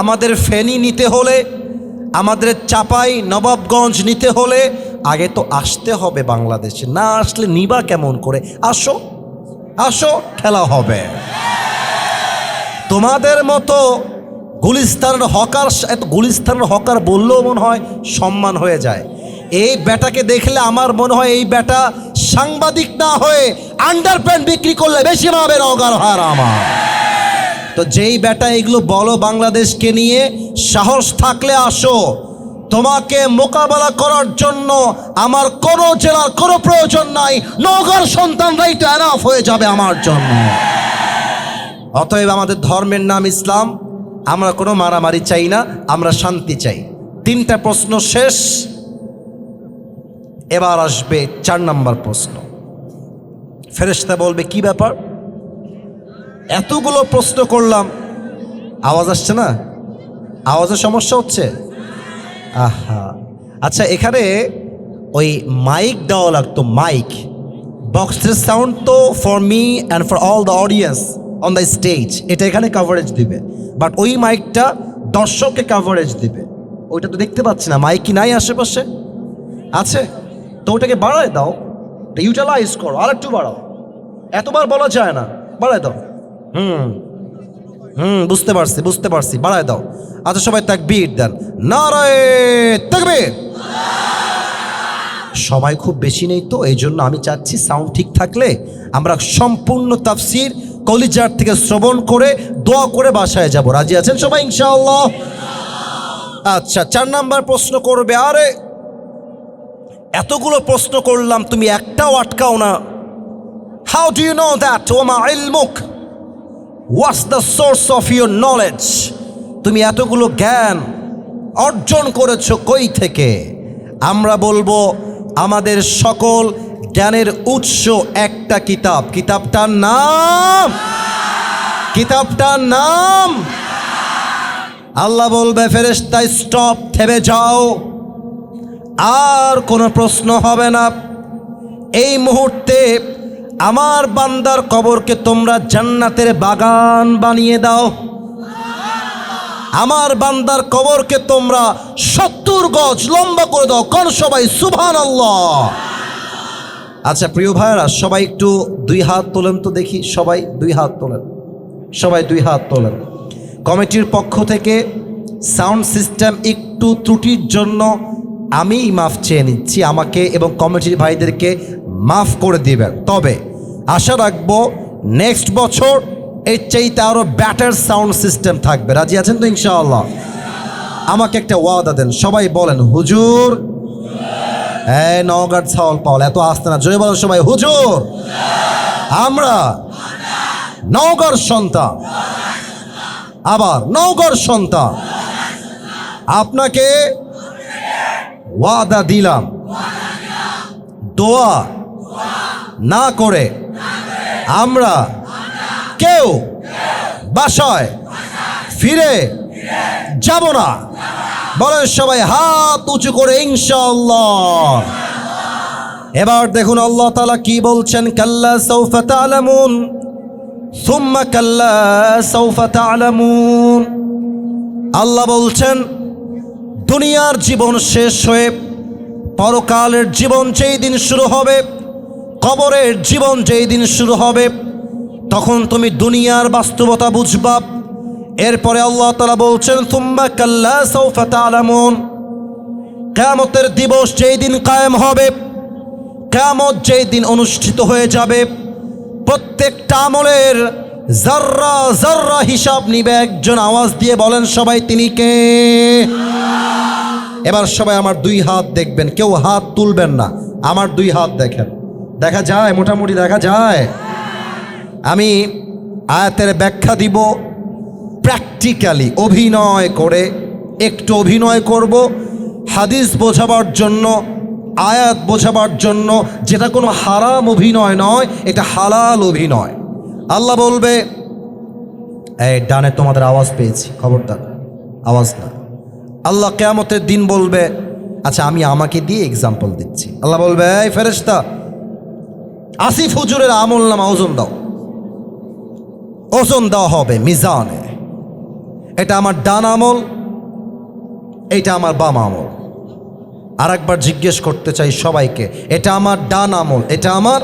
আমাদের ফেনী নিতে হলে, আমাদের চাপাই নবাবগঞ্জ নিতে হলে আগে তো আসতে হবে বাংলাদেশে। না আসলে নিবা কেমন করে? আসো আসো, খেলা হবে। তোমাদের মতো গুলিস্তানের হকার, এত গুলিস্তানের হকার বললেও মনে হয় সম্মান হয়ে যায়। এই বেটাকে দেখলে আমার মনে হয় এই বেটা সাংবাদিক না হয়ে আন্ডারপ্যান্ট বিক্রি করলে বেশি পাবে। নওগাঁর ভাইরা আমার, তো যেই বেটা এগুলো বলো বাংলাদেশকে নিয়ে, সাহস থাকলে আসো। তোমাকে মোকাবেলা করার জন্য আমার কোনো জেলার কোনো প্রয়োজন নাই, নওগাঁর সন্তানরাই তো এনাফ হয়ে যাবে আমার জন্য। অতএব আমাদের ধর্মের নাম ইসলাম, আমরা কোনো মারামারি চাই না, আমরা শান্তি চাই। 3টা প্রশ্ন শেষ। এবার আসবে 4 নাম্বার প্রশ্ন। ফেরেশতা বলবে কি ব্যাপার, এতগুলো প্রশ্ন করলাম, আওয়াজ আসছে না? আওয়াজের সমস্যা হচ্ছে? আহা, আচ্ছা, এখানে ওই মাইক দেওয়া লাগতো, মাইক বক্সের সাউন্ড তো for me and for all the audience on the stage, এটা এখানে কাভারেজ দিবে, বাট ওই মাইকটা দর্শককে কাভারেজ দিবে। ওইটা তো দেখতে পাচ্ছি না, মাইক কি নাই আশেপাশে? আছে তো, ওটাকে বাড়ায় দাও, ইউটিলাইজ করো, আর একটু বাড়াও, এতবার বলা যায় না, বাড়ায় দাও। বুঝতে পারছি বুঝতে পারছি, বাড়ায় দাও। আচ্ছা সবাই তাকবীর দেন, নারায়ে তাকবীর। সবাই খুব বেশি নেই তো, এই জন্য আমি চাচ্ছি সাউন্ড ঠিক থাকলে আমরা সম্পূর্ণ তাফসীর কলিজার থেকে শ্রবণ করে দোয়া করে বাসায় যাব। রাজি আছেন সবাই ইনশাআল্লাহ? আচ্ছা, 4 নাম্বার প্রশ্ন করবে। আরে এতগুলো প্রশ্ন করলাম, তুমি একটাও আটকাও না। How do you know that? ওমা ইলমুক, what's the source of your knowledge? তুমি এতগুলো জ্ঞান অর্জন করেছো কই থেকে? আমরা বলবো আমাদের সকল জ্ঞানের উৎস একটা কিতাব। কিতাবটার নাম, কিতাবটার নাম, আল্লাহ বলবে ফেরেশতা স্টপ, থেমে যাও, আর কোনো প্রশ্ন হবে না। এই মুহূর্তে আমার বান্দার কবরকে তোমরা জান্নাতের বাগান বানিয়ে দাও। আমার বান্দার কবরকে তোমরা 70 গজ লম্বা করে দাও। কোন সবাই সুবহানাল্লাহ। আচ্ছা প্রিয় ভাইরা, সবাই একটু 2 হাত তোলেন তো দেখি, সবাই 2 হাত তোলেন, সবাই 2 হাত তোলেন। কমিটির পক্ষ থেকে সাউন্ড সিস্টেম একটু ত্রুটির জন্য আমি মাফ চেয়ে নিচ্ছি, আমাকে এবং কমিটির ভাইদেরকে মাফ করে দিবেন। তবে আশা রাখবো নেক্সট বছর এর চাইতে আরও ব্যাটার সাউন্ড সিস্টেম থাকবে। রাজি আছেন তো ইনশাআল্লাহ? আমাকে একটা ওয়াদা দেন, সবাই বলেন হুজুর। হ্যাঁ, নওগাঁর ছাওয়াল পাওয়াল, এত আসতে না, জয় বলেন সবাই হুজুর। আমরা নওগাঁর সন্তান, আবার নওগাঁর সন্তান, আপনাকে ওয়াদা দিলাম দোয়া না করে আমরা কেউ বাসায় ফিরে যাব না। বলেন সবাই হাত উঁচু করে ইনশাআল্লাহ। এবার দেখুন আল্লাহ তাআলা কি বলছেন, কাল্লা সাউফা তা'লামুন সুম্মা কাল্লা সাউফা তা'লামুন। আল্লাহ বলছেন দুনিয়ার জীবন শেষ হয়ে পরকালের জীবন যেই দিন শুরু হবে, কবরের জীবন যেই দিন শুরু হবে, তখন তুমি দুনিয়ার বাস্তবতা বুঝবা। এরপরে আল্লাহ তাআলা বলছেন সুম্মা কাল্লা সাউফা তা'লামুন। কিয়ামতের দিবস যেই দিন কায়েম হবে, কিয়ামত যেই দিন অনুষ্ঠিত হয়ে যাবে, প্রত্যেকটা আমলের যাররা যাররা হিসাব নিবে একজন। আওয়াজ দিয়ে বলেন সবাই, তিনি কে? এবার সবাই আমার দুই হাত দেখবেন, কেউ হাত তুলবেন না, আমার দুই হাত দেখেন। দেখা যায়? মোটামুটি দেখা যায়? আমি আয়াতের ব্যাখ্যা দিব প্র্যাকটিক্যালি, অভিনয় করে, একটু অভিনয় করব হাদিস বোঝাবার জন্য, আয়াত বোঝাবার জন্য, যেটা কোনো হারাম অভিনয় নয়, এটা হালাল অভিনয়। আল্লাহ বলবে, এই ডানে তোমাদের আওয়াজ পেয়েছি, খবরদার আওয়াজ না। আল্লাহ কিয়ামতের দিন বলবে, আচ্ছা আমি আমাকে দিয়ে এক্সাম্পল দিচ্ছি। আল্লাহ বলবে, এই ফেরেশতা, আসিফ হুজুরের আমল নামা ওজন দাও। ওজন দেওয়া হবে মিজানে। এটা আমার ডান আমল, এটা আমার বাম আমল। আর একবার জিজ্ঞেস করতে চাই সবাইকে, এটা আমার ডান আমল, এটা আমার,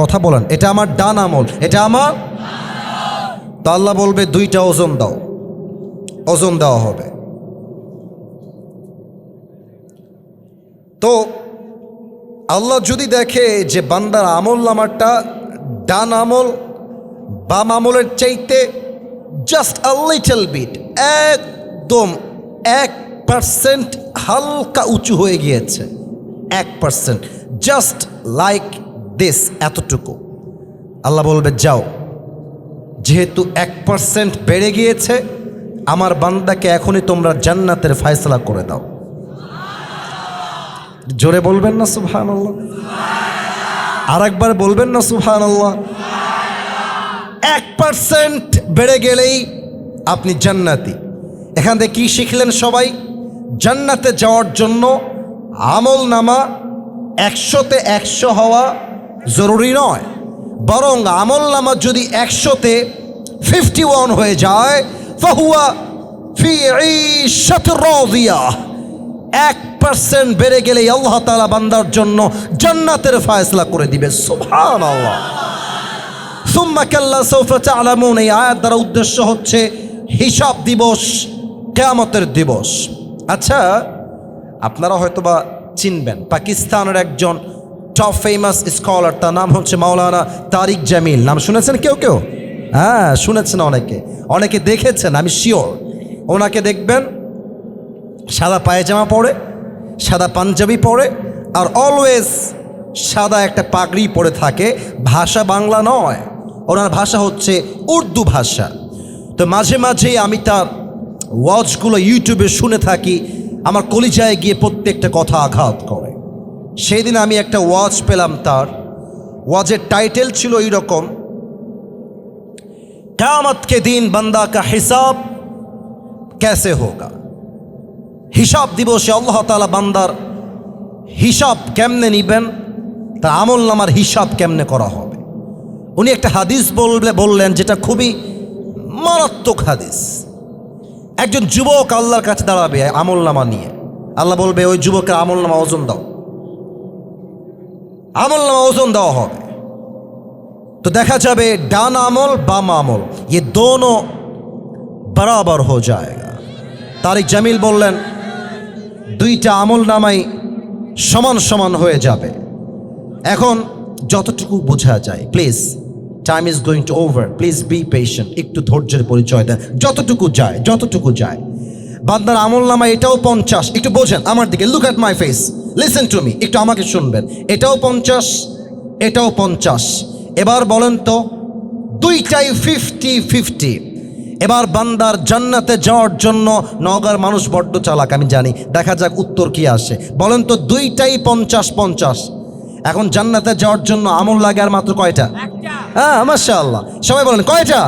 কথা বলেন, এটা আমার ডান আমল, এটা আমার। তো আল্লাহ বলবে দুইটা ওজন দাও, ওজন দেওয়া হবে। তো আল্লাহ যদি দেখে যে বান্দার আমল নামাটা ডান আমল বাম আমলের চাইতে জাস্ট আ লিটল বিট, একদম 1% হালকা উঁচু হয়ে গিয়েছে, 1%, জাস্ট লাইক দিস, এতটুকু, আল্লাহ বলবে যাও, যেহেতু 1% বেড়ে গিয়েছে, আমার বান্দাকে এখনই তোমরা জান্নাতের ফয়সালা করে দাও। জোরে বলবেন না সুবহানাল্লাহ? আর একবার বলবেন না সুবহানাল্লাহ? 1% বেড়ে গেলেই আপনি জান্নাতি। এখান থেকে কি শিখলেন সবাই? জান্নাতে যাওয়ার জন্য আমল নামা 100-তে 100 হওয়া জরুরি নয়, বরং আমল নামা যদি 100-তে 51 হয়ে যায়, ফাহুয়া ফি ঈশাতির রাদিয়াহ। 1% বেড়ে গেলেই আল্লাহ তাআলা বান্দার জন্য জান্নাতের ফয়সালা করে দিবে। সুবহানাল্লাহ। সুম্মা কাল্লা সাউফা তা'লামুন, এই আয়াত দ্বারা উদ্দেশ্য হচ্ছে হিসাব দিবস, কিয়ামতের দিবস। আচ্ছা, আপনারা হয়তোবা চিনবেন, পাকিস্তানের একজন টপ ফেমাস স্কলার, তার নাম হচ্ছে মাওলানা তারিক জামিল। নাম শুনেছেন কেউ কেউ? হ্যাঁ শুনেছেন, অনেকে দেখেছেন, আমি শিওর। ওনাকে দেখবেন সাদা পায়জামা পরে, সাদা পাঞ্জাবি পরে, আর অলওয়েজ সাদা একটা পাগড়ি পরে থাকে। ভাষা বাংলা নয়, ওনার ভাষা হচ্ছে উর্দু ভাষা। তো মাঝে মাঝেই আমি তার ওয়াজগুলো ইউটিউবে শুনে থাকি, আমার কলিজায় গিয়ে প্রত্যেকটা কথা আঘাত করে। সেই দিন আমি একটা ওয়াজ পেলাম, তার ওয়াজের টাইটেল ছিল এইরকম, কিয়ামত के दिन बंदा का हिसाब कैसे होगा। হিসাব দিবসে আল্লাহ তাআলা বান্দার হিসাব কেমনে নিবেন, তার আমল নামার হিসাব কেমনে করা হবে। উনি একটা হাদিস বললেন যেটা খুবই মারাত্মক হাদিস। একজন যুবক আল্লাহর কাছে দাঁড়াবে আমল নামা নিয়ে। আল্লাহ বলবে, ওই যুবকের আমল নামা ওজন দাও। আমল নামা ওজন দেওয়া হবে। তো দেখা যাবে ডান আমল বাম আমল ये दोनों बराबर हो जाएगा। তারিক জামিল বললেন দুইটা আমল নামাই সমান সমান হয়ে যাবে। এখন যতটুকু বোঝা যায়, please, time is going to over, please be patient, একটু ধৈর্যের পরিচয় দেন। যতটুকু যায় বান্দার আমল নামা এটাও 50, একটু বোঝেন আমার দিকে, look at my face, listen to me, একটু আমাকে শুনবেন। এটাও 50, এটাও 50। এবার বলেন তো, দুইটাই 50-50। এবার বান্দার জান্নাতে যাওয়ার জন্য, নওগাঁর মানুষ বড্ড চালাক আমি জানি, দেখা যাক উত্তর কি আসে। বলেন তো, দুইটাই 50-50। এখন জান্নাতে যাওয়ার জন্য আমল লাগে আর মাত্র কয়টা? হ্যাঁ মাশাআল্লাহ, সবাই বলেন কয়টা?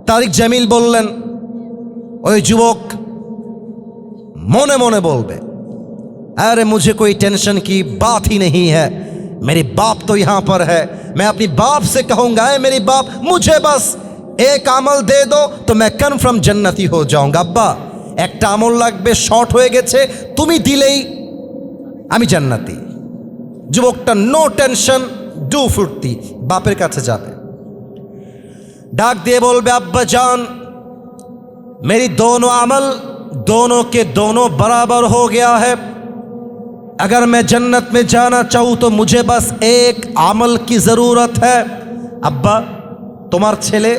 তারিক জামিল বললেন, ওই যুবক মনে মনে বলবে, अरे मुझे कोई टेंशन की बात ही नहीं है, मेरे बाप तो यहाँ पर है। मैं अपनी बाप से कहूँगा, ऐ मेरी बाप मुझे बस एक আমল दे दो तो मैं কনফার্ম জান্নাতি हो जाऊंगा। আব্বা একটা আমল লাগবে, শর্ট হয়ে গেছে, তুমি দিলেই আমি জান্নাতি। যুবকটা নো টেনশন, ডু ফুর্তি, বাপের কাছে যাবে, ডাক দিয়ে বলবে, আব্বা জান मेरी दोनों अमल दोनों के दोनों बराबर हो गया है, अगर मैं जन्नत में जाना चाहूँ तो मुझे बस एक আমল की ज़रूरत है। अब्बा তোমার ছেলে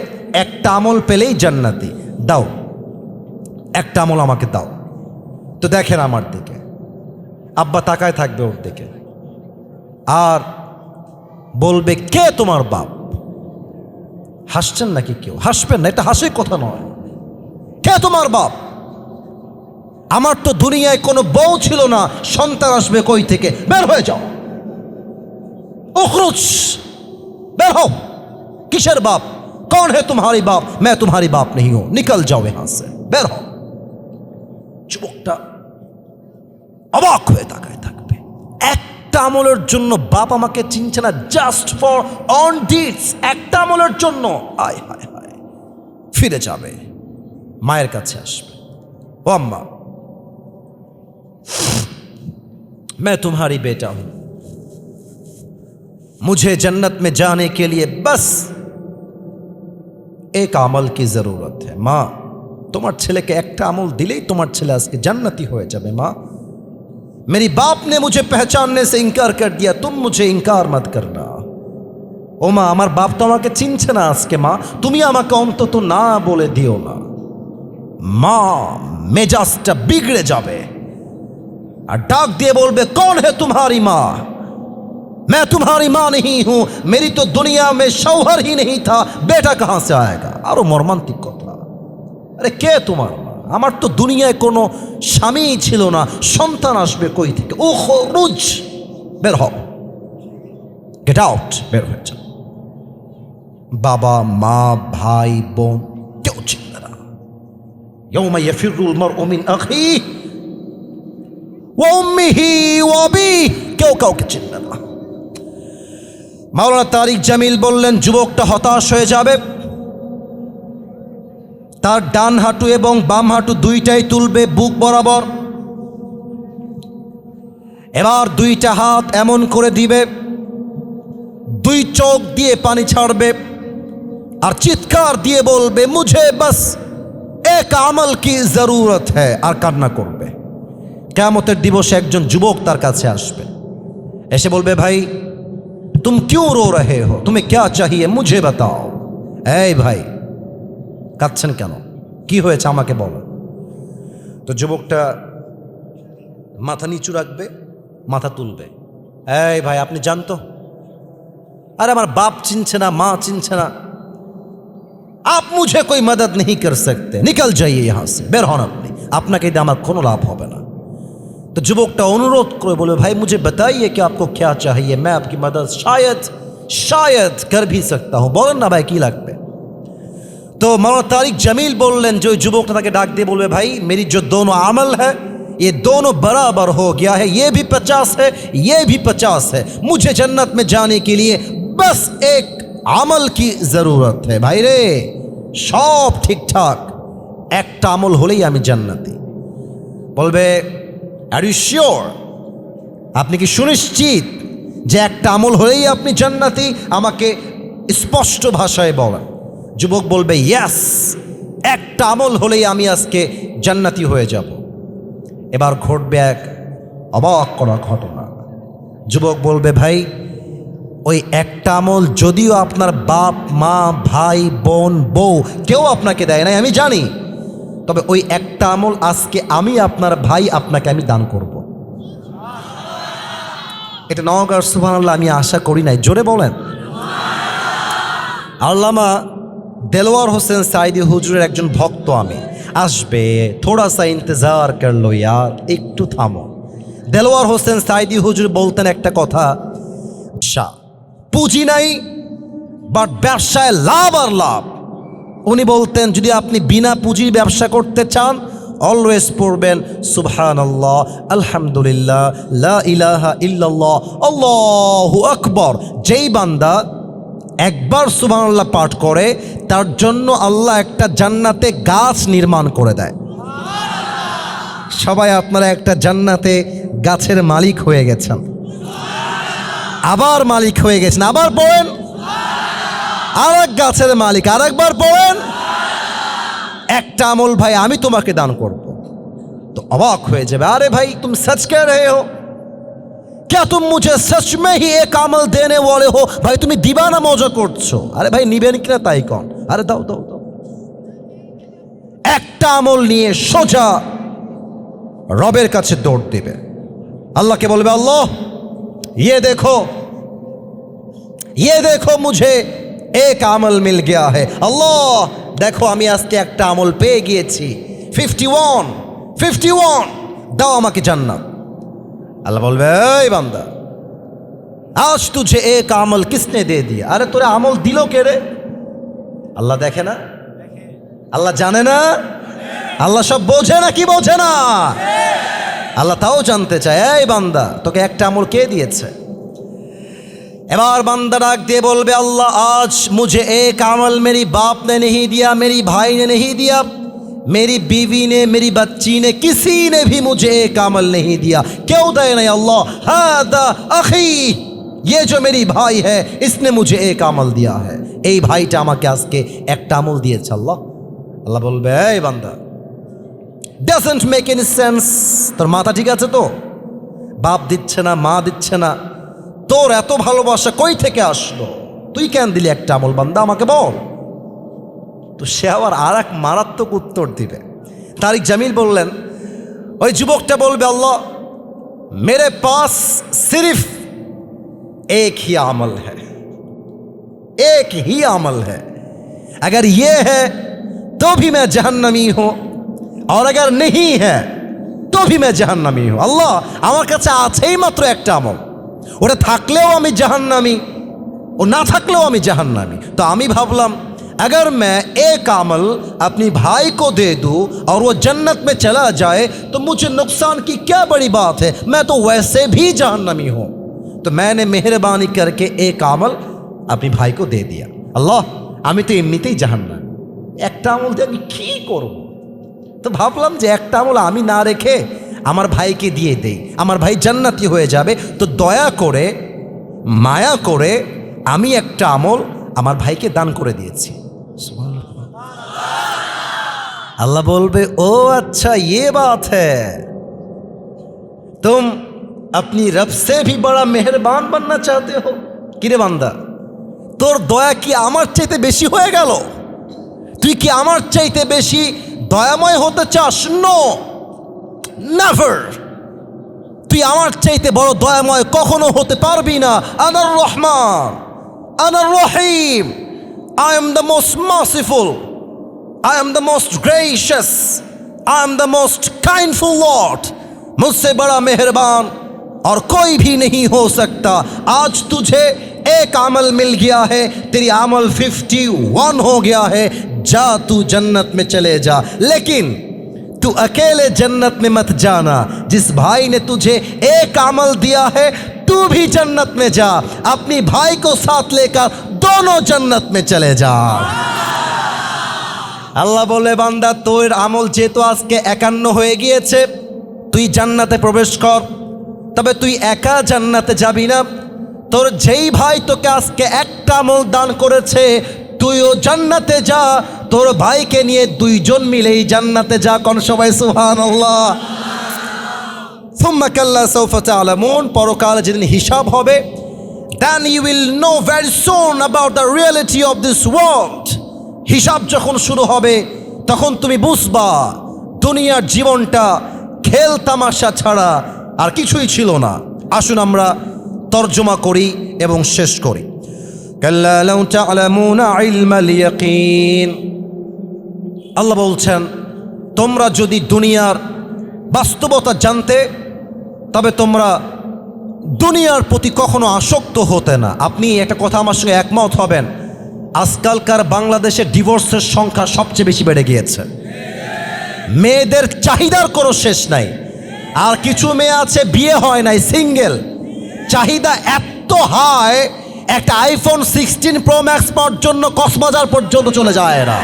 একটা আমল পেলেই জান্নাতি, দাও একটা আমল আমাকে দাও। তো দেখেন আমার দিকে, আব্বা তাকায় থাকবে ওর দিকে আর বলবে, কে তোমার বাপ? হাসছেন নাকি? কেউ হাসবেন না, এটা হাসির কথা নয়। কে তোমার বাপ? আমার তো দুনিয়ায় কোনো বউ ছিল না, সন্তান আসবে কই থেকে? বের হয়ে যাও, উখরুজ, বের হও। কিসের বাপ? कौन है तुम्हारी बाप? मैं तुम्हारी बाप नहीं हूं, निकल जाओ यहां से, বের হও। যুবকটা অবাক হয়ে তাকায় থাকবে, একটা আমলের জন্য বাপ আমাকে চিনছে না, জাস্ট ফর অন ডিডস, একটা আমলের জন্য। আয় হায় হায়, ফিরে যাবে, মায়ের কাছে আসবে, ও আম্মা मैं तुम्हारी बेटा हूं, मुझे जन्नत में जाने के लिए बस एक আমল की जरूरत है। माँ তোমার ছেলেকে একটা আমল দিলেই তোমার ছেলে আজকে জান্নাতি হয়ে যাবে। माँ मेरी बाप ने मुझे पहचानने से इनकार कर दिया, तुम मुझे इनकार मत करना। ও মা, আমার বাপ তো আমাকে চিনছে না আজকে, মা তুমি আমাকে অন্তত না বলে দিও না। মা মেজাজটা বিগড়ে যাবে আর ডাক দিয়ে বলবে, कौन है तुम्हारी माँ? मैं तुम्हारी माँ नहीं हूं, मेरी तो दुनिया में शौहर ही नहीं था, बेटा कहां से आएगा। আরো মর্মান্তিক কথা, আরে কে তোমার মা? আমার তো দুনিয়ায় কোনো স্বামী ছিল না, সন্তান আসবে কই থেকে? উখরুজ, বের হও, গেট আউট, বের হয়ে যাও। বাবা মা ভাই বোন কেউ চিনবে না। ইয়াউমা ইয়াফিরুল মারউ মিন আখিহি ওয়া উম্মিহি ওয়া আবিহি, কেউ কাউকে চিনবে না। মাওলানা তারিক জামিল বললেন, যুবকটা হতাশ হয়ে যাবে, তার ডান হাঁটু এবং বাম হাঁটু দুইটাই তুলবে বুক বরাবর, এবার দুইটা হাত এমন করে দিবে, দুই চোখ দিয়ে পানি ছাড়বে আর চিৎকার দিয়ে বলবে, মুঝে বাস এক আমল কি জরুরত হ্যায়, আর কান্না করবে। কিয়ামতের দিবসে একজন যুবক তার কাছে আসবে, এসে বলবে, ভাই तुम क्यों रो रहे हो, तुम्हें क्या चाहिए, मुझे बताओ। এই ভাই কাঁদছেন কেন, কি হয়েছে আমাকে বলো। তো যুবকটা মাথা নিচু রাখবে, মাথা তুলবে, এই ভাই আপনি জানতো, अरे আমার बाप চিনছে না, মা চিনছে না, आप मुझे कोई मदद नहीं कर सकते, निकल जाइए यहाँ से, বের হন আপনি, আপনাকে দিয়ে আমার কোনো লাভ হবে না। तो যুবকটা অনুরোধ করে বলে, भाई मुझे बताइए कि आपको क्या चाहिए, मैं आपकी मदद शायद कर भी सकता हूँ, বলেন না ভাই কি লাগবে। तो मौलाना तारिक जमील बोलें, जो যুবকটা তাকে ডাক দিয়ে বলবে, भाई मेरी जो दोनों अमल है ये दोनों बराबर हो गया है, ये भी 50 है, ये भी 50 है, मुझे जन्नत में जाने के लिए बस एक আমল की जरूरत है। भाई रे সব ঠিকঠাক, একটা আমল হলেই আমি জান্নাতি। বলবে, আর ইউ শিওর, আপনি কি সুনিশ্চিত যে একটা আমল হলেই আপনি জান্নাতি? আমাকে স্পষ্ট ভাষায় বলেন। যুবক বলবে, ইয়েস, একটা আমল হলেই আমি আজকে জান্নাতি হয়ে যাব। এবার ঘটবে এক অবাক করা ঘটনা। যুবক বলবে, ভাই ওই একটা আমল যদিও আপনার বাপ মা ভাই বোন বউ কেউ আপনাকে দেয় নাই, আমি জানি, তবে ওই একটা আমল আজকে আমি আপনার ভাই আপনাকে আমি দান করব। এটা নওগাঁর সুবহানাল্লাহ আমি আশা করি নাই, জোরে বলেন। আল্লামা দেলোয়ার হোসেন সাইদি হুজুরের একজন ভক্ত আমি, আসবে, থোড়া সা ইন্তজার কর লো ইয়ার, একটু থামো। দেলোয়ার হোসেন সাইদি হুজুর বলতেন একটা কথা, পুঁজি নাই বাট ব্যবসায় লাভ আর লাভ। উনি বলতেন, যদি আপনি বিনা পুঁজির ব্যবসা করতে চান অলওয়েজ পড়বেন সুবহানাল্লাহ, আলহামদুলিল্লাহ, লা ইলাহা ইল্লাল্লাহ, আল্লাহু আকবার। যেই বান্দা একবার সুবহানাল্লাহ পাঠ করে তার জন্য আল্লাহ একটা জান্নাতে গাছ নির্মাণ করে দেয়। সবাই আপনারা একটা জান্নাতে গাছের মালিক হয়ে গেছেন, আবার মালিক হয়ে গেছেন, আবার পড়েন আর এক গাছের মালিক, আর একবার পড়েন। একটা আমল ভাই আমি তোমাকে দান করব, তো অবাক হয়ে যাবে, আরে ভাই तुम सच कह रहे हो क्या, तुम मुझे सच में ही एक আমল देने वाले हो? ভাই তুমি দিবা না মজা করছো? আরে ভাই নিবেন কিনা তাই কন, আরে দাও দাও দাও। একটা আমল নিয়ে সোজা রবের কাছে দৌড় দিবে, আল্লাহকে বলবে আল্লাহ ये देखो मुझे एक আমল मिल गया है, আল্লাহ দেখো আমি আজকে একটা আমল পেয়ে গিয়েছি, 51 দাও আমাকে জান্নাত। আল্লাহ বলবে এই বান্দা আজ তুঝে এক আমল কিসনে দে দিয়া? আরে তোরে আমল দিল কে রে? আল্লাহ দেখে না? আল্লাহ জানে না? আল্লাহ সব বোঝে না কি বোঝে না? আল্লাহ তাও জানতে চায়, এই বান্দা তোকে একটা আমল কে দিয়েছে? এবার বান্দা ডাক দিয়ে বলবে अल्लाह आज मुझे एक अमल मेरी बाप ने नहीं दिया, मेरी भाई ने नहीं दिया, मेरी बीवी ने, मेरी बच्ची ने, किसी ने भी मुझे एक अमल नहीं दिया। क्यों दे नहीं अल्लाह? हादा अखी, ये जो मेरी भाई है इसने मुझे एक अमल दिया है, এই ভাইটা আমাকে আজকে একটা আমল দিয়েছে। আল্লাহ আল্লাহ বলবে এই বান্দা doesn't make any sense, তোর মাথা ঠিক আছে তো? বাপ দিচ্ছে না, মা দিচ্ছে না, তোর এত ভালোবাসা কই থেকে আসলো? তুই কেন দিলি একটা আমল? বান্দা আমাকে বল। তো সে আবার আর এক মারাত্মক উত্তর দিবে। তারিক জামিল বললেন, ওই যুবকটা বলবে আল্লাহ मेरे पास सिर्फ एक ही अमल है, एक ही अमल है, अगर ये है तो भी मैं जहन्नमी हूं और अगर नहीं है तो भी मैं जहन्नमी हूं। আল্লাহ আমার কাছে আছেই মাত্র একটা আমল, ওটা থাকলেও আমি জাহান্নামী, ও না থাকলেও আমি জাহান্নামী। তো আমি ভাবলাম अगर मैं एक अमल अपनी भाई को दे दूं और वो जन्नत में चला जाए तो मुझे नुकसान की क्या बड़ी बात है, मैं तो वैसे भी जहन्नमी हूं। तो मैंने मेहरबानी करके एक अमल अपनी भाई को दे दिया। अल्लाह আমি তো এমনিতেই জাহান্নামী, একটা আমল দিয়ে আমি কী করব? তো ভাবলাম যে একটা আমল আমি না রেখে আমার ভাইকে দিয়ে দেই, আমার ভাই জান্নাতি হয়ে যাবে। তো দয়া করে মায়া করে আমি একটা আমল আমার ভাইকে দান করে দিয়েছি। अल्लाह बोलबे ओ अच्छा ये बात है, तुम अपनी रब से भी बड़ा मेहरबान बनना चाहते हो? किरे बांदा তোর দয়া কি আমার চাইতে বেশি হয়ে গেল? তুই কি আমার চাইতে বেশি দয়াময় হতে চাস? No, never. তুই আমার চাইতে বড় দয়াময় কখনো হতে পারবি না। আনার রহমান, আনার রহিম, I am the most merciful, I am the most gracious, I am the most kindful Lord, मुझसे बड़ा मेहरबान और कोई भी नहीं हो सकता। आज तुझे एक अमल मिल गया है, तेरी अमल 51 हो गया है, जा तू जन्नत में चले जा, लेकिन तू अकेले जन्नत में मत जाना। जिस भाई ने तुझे एक अमल दिया है तू भी जन्नत में जा, अपनी भाई को साथ लेकर दोनों जन्नत में चले जा। আল্লাহ বলে বান্দা তোর আমল যেহেতু আজকে 51 হয়ে গিয়েছে, তুই জান্নাতে প্রবেশ কর। তবে তুই একা জান্নাতে যাবি না, তোর যেই ভাই তোকে আজকে একটা আমল দান করেছে তুইও জান্নাতে যা, তোর ভাইকে নিয়ে দুইজন মিলেই জান্নাতে যা। কোন সবাই সুবহানাল্লাহ। সুম্মা কাল্লা সাউফা তা'লামুন, পরকালে যেদিন হিসাব হবে, then you will know very soon about the reality of this world. হিসাব যখন শুরু হবে তখন তুমি বুঝবা দুনিয়ার জীবনটা খেল তামাশা ছাড়া আর কিছুই ছিল না। আসুন আমরা তরজমা করি এবং শেষ করি। কাল্লা লাউ তা'লামুনা ইলমাল ইয়াকিন, আল্লাহ বলছেন তোমরা যদি দুনিয়ার বাস্তবতা জানতে তবে তোমরা দুনিয়ার প্রতি কখনো আসক্ত হতে না। আপনি একটা কথা আমার সঙ্গে একমত হবেন, আজকালকার বাংলাদেশে ডিভোর্সের সংখ্যা সবচেয়ে বেশি বেড়ে গিয়েছে। মেয়েদের চাহিদার কোনো শেষ নাই। আর কিছু মেয়ে আছে বিয়ে হয় নাই, সিঙ্গেল, চাহিদা এত হাই, একটা আইফোন 16 প্রো ম্যাক্স পাওয়ার জন্য কক্সবাজার পর্যন্ত চলে যায় এরা।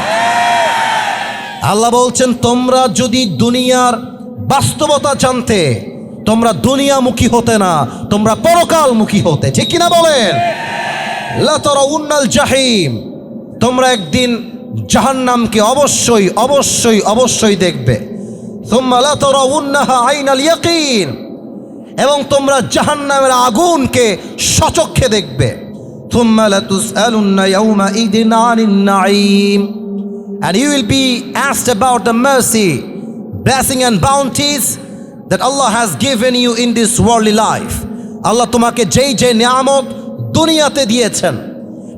আল্লাহ বলছেন তোমরা যদি দুনিয়ার বাস্তবতা জানতে, তোমরা দুনিয়ামুখী হতে না, তোমরা পরকালমুখী হতে। ঠিক কিনা বলেন? লা তারাউন্নাল জাহিম, তোমরা একদিন জাহান্নামকে অবশ্যই অবশ্যই অবশ্যই দেখবে। সুম্মা লা তারাউন্নাহা আইনাল ইয়াকিন, এবং তোমরা জাহান্নামের আগুনকে সচক্ষে দেখবে। সুম্মা লাতুসআলুন্না ইয়াউমাইদিন আনিন Naim, and you will be asked about the mercy, blessing and bounties that Allah has given you in this worldly life. আল্লাহ তোমাকে যেই যে নিয়ামত দুনিয়াতে দিয়েছেন,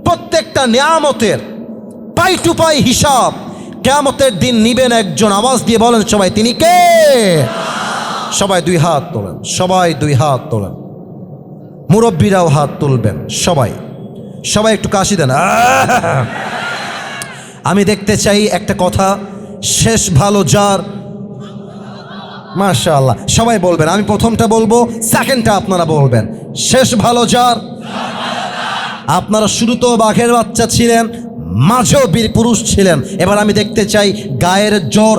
প্রত্যেকটা নিয়ামতের পাই টু পাই হিসাব কিয়ামতের দিন নিবেন একজন। আওয়াজ দিয়ে বলেন সবাই, তিনি কে? সবাই দুই হাত তোলেন, সবাই দুই হাত তোলেন, মুরব্বীরাও হাত তুলবেন, সবাই সবাই একটু কাশি দেন। আমি দেখতে চাই একটা কথা, শেষ ভালো যার, মাশাআল্লাহ, সবাই বলবেন। আমি প্রথমটা বলবো, সেকেন্ডটা আপনারা বলবেন। শেষ ভালো যার। আপনারা শুরুতেও বাঘের বাচ্চা ছিলেন, মাঝেও বীর পুরুষ ছিলেন। এবার আমি দেখতে চাই গায়ের জোর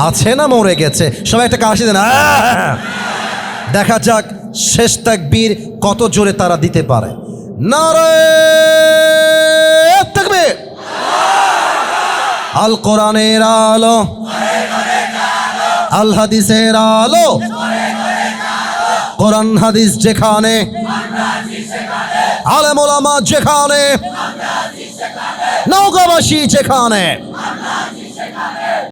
আছে না মরে গেছে? সবাই একটা কাশি দেন। দেখা যাক শেষ তাকবীর কত জোরে তারা দিতে পারে। নারে তাকবীর। আল কোরআনের আলো, আল হাদিসের আলো, কোরআন হাদিস যেখানে, আলেম ওলামা যেখানে, নওগাঁবাসী যেখানে,